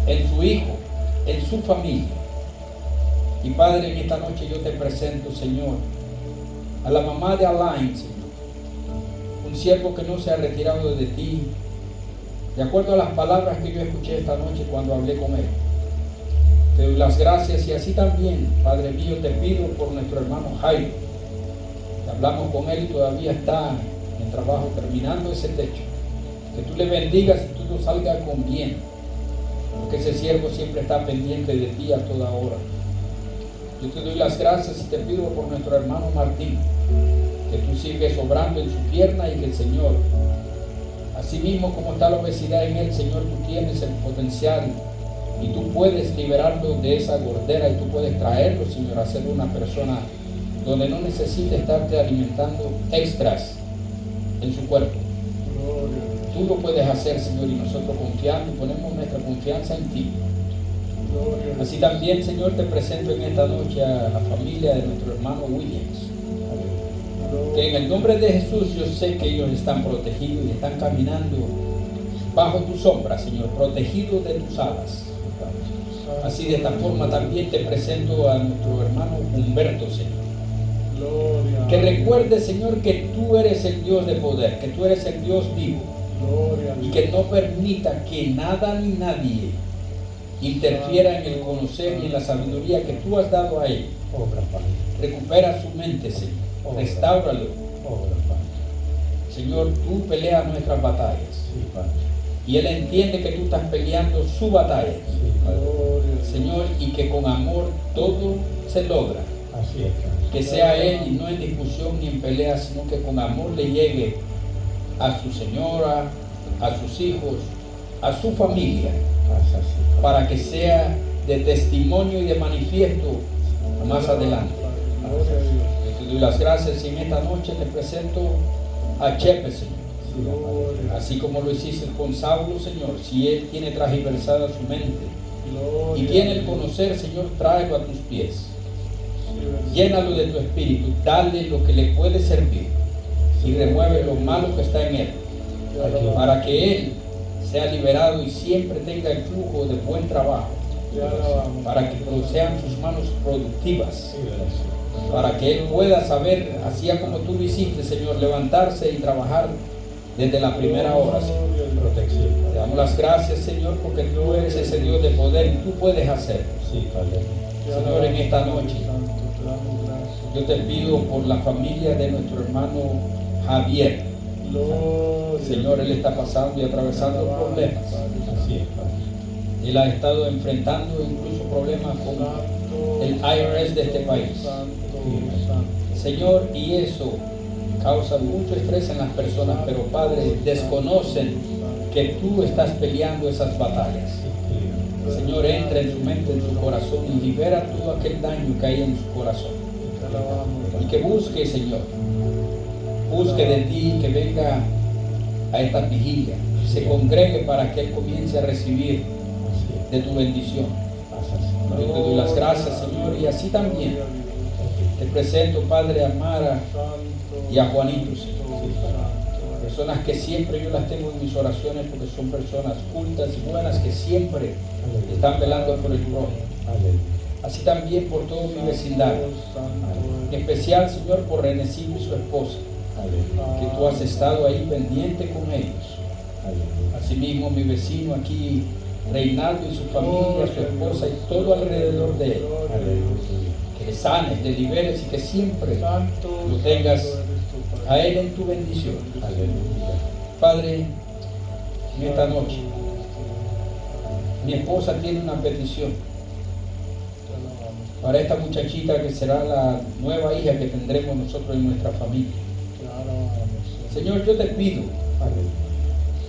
en su hijo, en su familia. Y Padre, en esta noche yo te presento, Señor, a la mamá de Alain, Señor, un siervo que no se ha retirado de ti, de acuerdo a las palabras que yo escuché esta noche cuando hablé con él. Te doy las gracias, y así también, Padre mío, te pido por nuestro hermano Jairo, que hablamos con él y todavía está en el trabajo terminando ese techo. Que tú le bendigas y tú lo salgas con bien, porque ese siervo siempre está pendiente de ti a toda hora. Yo te doy las gracias y te pido por nuestro hermano Martín, que tú sigues obrando en su pierna, y que el Señor, así mismo como está la obesidad en él, Señor, tú tienes el potencial y tú puedes liberarlo de esa gordera, y tú puedes traerlo, Señor, a ser una persona donde no necesite estarte alimentando extras en su cuerpo. Tú lo puedes hacer, Señor, y nosotros confiamos y ponemos nuestra confianza en ti. Así también, Señor, te presento en esta noche a la familia de nuestro hermano Williams, que en el nombre de Jesús yo sé que ellos están protegidos y están caminando bajo tu sombra, Señor, protegidos de tus alas. Así, de esta forma también te presento a nuestro hermano Humberto, Señor, que recuerde, Señor, que tú eres el Dios de poder, que tú eres el Dios vivo, y que no permita que nada ni nadie interfiera en el conocer y en la sabiduría que tú has dado a él. Recupera su mente, Señor, restáuralo, Señor, tú peleas nuestras batallas. Sí, Padre. Y Él entiende que tú estás peleando su batalla. Sí, Padre. Señor, y que con amor todo se logra. Así es, Padre. Que sea Él y no en discusión ni en pelea, sino que con amor le llegue a su señora, a sus hijos, a su familia, Así, Padre. para que sea de testimonio y de manifiesto más adelante. Yo te doy las gracias y en esta noche te presento a Chepe, Señor. Sí, Padre. Así como lo hiciste con Saulo, Señor, si él tiene transversada su mente y tiene el conocer, Señor, tráelo a tus pies. Llénalo de tu espíritu, dale lo que le puede servir y remueve lo malo que está en él, para que él sea liberado y siempre tenga el flujo de buen trabajo, para que sean sus manos productivas, Sí, gracias. para que él pueda saber, así como tú lo hiciste, Señor, levantarse y trabajar desde la primera hora, Señor. Protección, Te Padre. damos las gracias, Señor, porque tú eres ese Dios de poder y tú puedes hacer. Sí, Padre. Señor, en esta noche yo te pido por la familia de nuestro hermano Javier. Señor, él está pasando y atravesando problemas. Así es, Padre. Él ha estado enfrentando incluso problemas con el IRS de este país. Señor, y eso causa mucho estrés en las personas, pero Padre, desconocen que tú estás peleando esas batallas. Señor, entra en su mente, en su corazón y libera todo aquel daño que hay en su corazón. Y que busque, Señor, busque de ti, que venga a esta vigilia, se congregue para que Él comience a recibir de tu bendición. Yo te doy las gracias, Señor, y así también te presento, Padre, a Mara y a Juanito, Señor. Personas que siempre yo las tengo en mis oraciones porque son personas cultas y buenas que siempre están velando por el prójimo. Así también por todo mi vecindario. En especial, Señor, por Renecillo y su esposa, que tú has estado ahí pendiente con ellos. Asimismo, mi vecino aquí, Reinaldo y su familia, su esposa y todo alrededor de él. Que le sanes, le liberes y que siempre lo tengas a él en tu bendición. Padre, en esta noche, mi esposa tiene una petición para esta muchachita que será la nueva hija que tendremos nosotros en nuestra familia. Señor, yo te pido,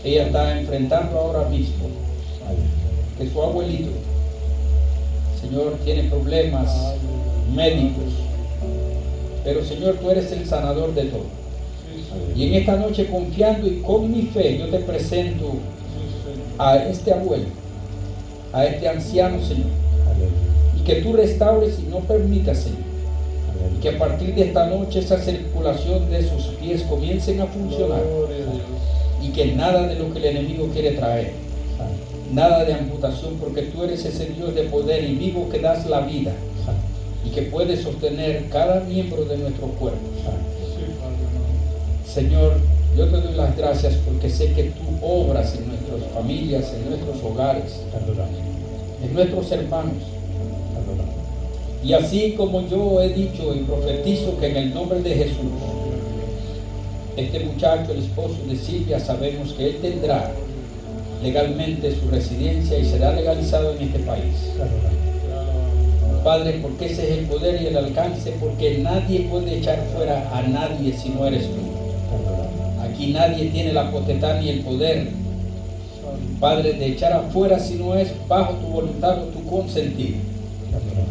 ella está enfrentando ahora mismo que su abuelito, Señor, tiene problemas médicos, pero Señor, tú eres el sanador de todo. Y en esta noche, confiando y con mi fe, yo te presento a este abuelo, a este anciano, Señor, y que tú restaures y no permitas, Señor, y que a partir de esta noche esa circulación de sus pies comiencen a funcionar y que nada de lo que el enemigo quiere traer, nada de amputación, porque tú eres ese Dios de poder y vivo que das la vida y que puedes sostener cada miembro de nuestro cuerpo. Señor, yo te doy las gracias porque sé que tú obras en nuestras familias, en nuestros hogares, en nuestros hermanos. Y así como yo he dicho y profetizo que en el nombre de Jesús, este muchacho, el esposo de Silvia, sabemos que él tendrá legalmente su residencia y será legalizado en este país. Padre, porque ese es el poder y el alcance, porque nadie puede echar fuera a nadie si no eres tú. Aquí nadie tiene la potestad ni el poder, Padre, de echar afuera si no es bajo tu voluntad o tu consentir.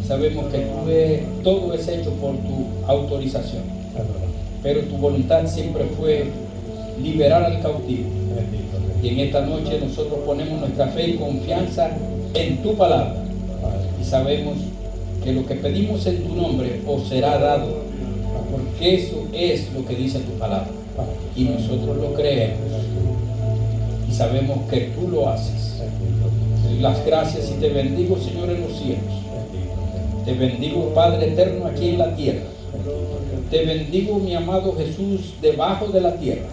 Sabemos que todo es hecho por tu autorización, pero tu voluntad siempre fue liberar al cautivo. Y en esta noche nosotros ponemos nuestra fe y confianza en tu palabra y sabemos que lo que pedimos en tu nombre os será dado, porque eso es lo que dice tu palabra y nosotros lo creemos y sabemos que tú lo haces. Te doy las gracias y te bendigo, Señor, en los cielos. Te bendigo, Padre eterno, aquí en la tierra. Te bendigo, mi amado Jesús, debajo de la tierra,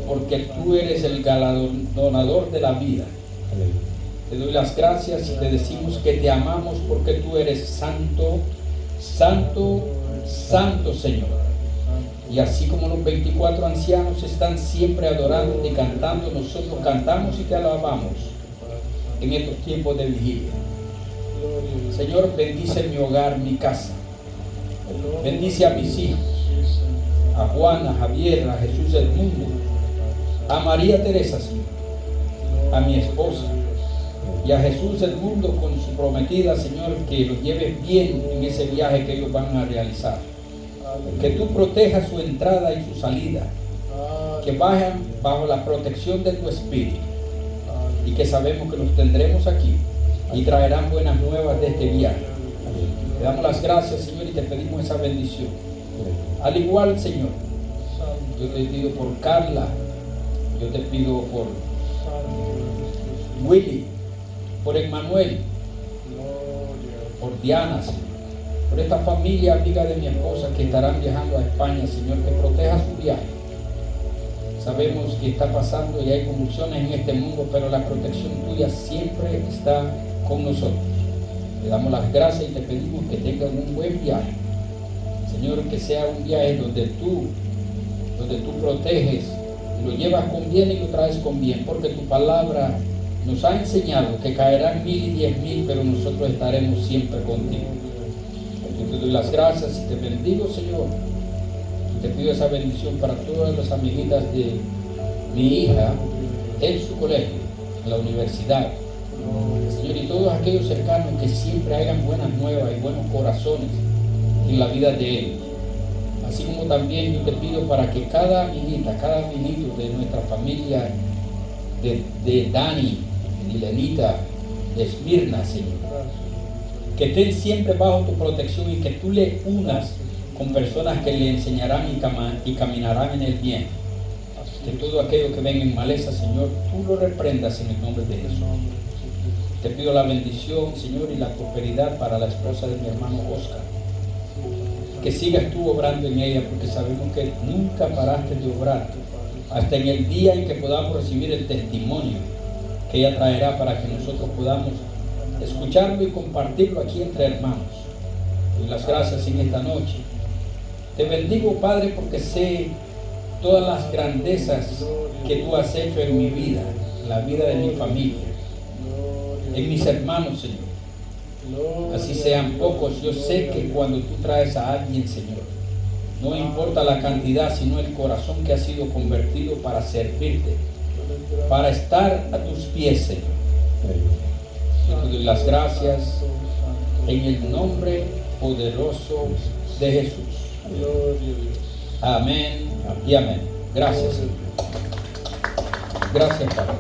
porque tú eres el galardonador de la vida. Te doy las gracias y te decimos que te amamos porque tú eres santo, santo, santo, Señor. Y así como los 24 ancianos están siempre adorando y cantando, nosotros cantamos y te alabamos en estos tiempos de vigilia. Señor, bendice mi hogar, mi casa. Bendice a mis hijos, a Juan, a Javier, a Jesús del mundo, a María Teresa, Señor, a mi esposa y a Jesús del mundo con su prometida, Señor, que los lleves bien en ese viaje que ellos van a realizar. Que tú protejas su entrada y su salida, que vayan bajo la protección de tu Espíritu y que sabemos que los tendremos aquí y traerán buenas nuevas de este viaje. Te damos las gracias, Señor, y te pedimos esa bendición. Al igual, Señor, yo te pido por Carla, yo te pido por Willy, por Emmanuel, por Diana, Señor, por esta familia amiga de mi esposa que estarán viajando a España, Señor, que proteja su viaje. Sabemos que está pasando y hay convulsiones en este mundo, pero la protección tuya siempre está con nosotros. Te damos las gracias y te pedimos que tengan un buen viaje. Señor, que sea un viaje donde tú proteges y lo llevas con bien y lo traes con bien, porque tu palabra nos ha enseñado que caerán 1000 y 10.000, pero nosotros estaremos siempre contigo. Yo te doy las gracias y te bendigo, Señor. Y te pido esa bendición para todas las amiguitas de mi hija en su colegio, en la universidad. Señor, y todos aquellos cercanos que siempre hagan buenas nuevas y buenos corazones en la vida de ellos. Así como también yo te pido para que cada amiguita, cada amiguito de nuestra familia, de Dani, de Lenita, de Esmirna, Señor, que estén siempre bajo tu protección y que tú le unas con personas que le enseñarán y caminarán en el bien. Que todo aquello que venga en maleza, Señor, tú lo reprendas en el nombre de Jesús. Te pido la bendición, Señor, y la prosperidad para la esposa de mi hermano Oscar. Que sigas tú obrando en ella, porque sabemos que nunca paraste de obrar, hasta en el día en que podamos recibir el testimonio que ella traerá para que nosotros podamos escucharlo y compartirlo aquí entre hermanos. Doy las gracias en esta noche. Te bendigo, Padre, porque sé todas las grandezas que tú has hecho en mi vida, en la vida de mi familia, en mis hermanos, Señor. Así sean pocos, yo sé que cuando tú traes a alguien, Señor, no importa la cantidad, sino el corazón que ha sido convertido para servirte, para estar a tus pies, Señor. Yo te doy las gracias en el nombre poderoso de Jesús. Amén y amén. Gracias, Señor. Gracias, Padre.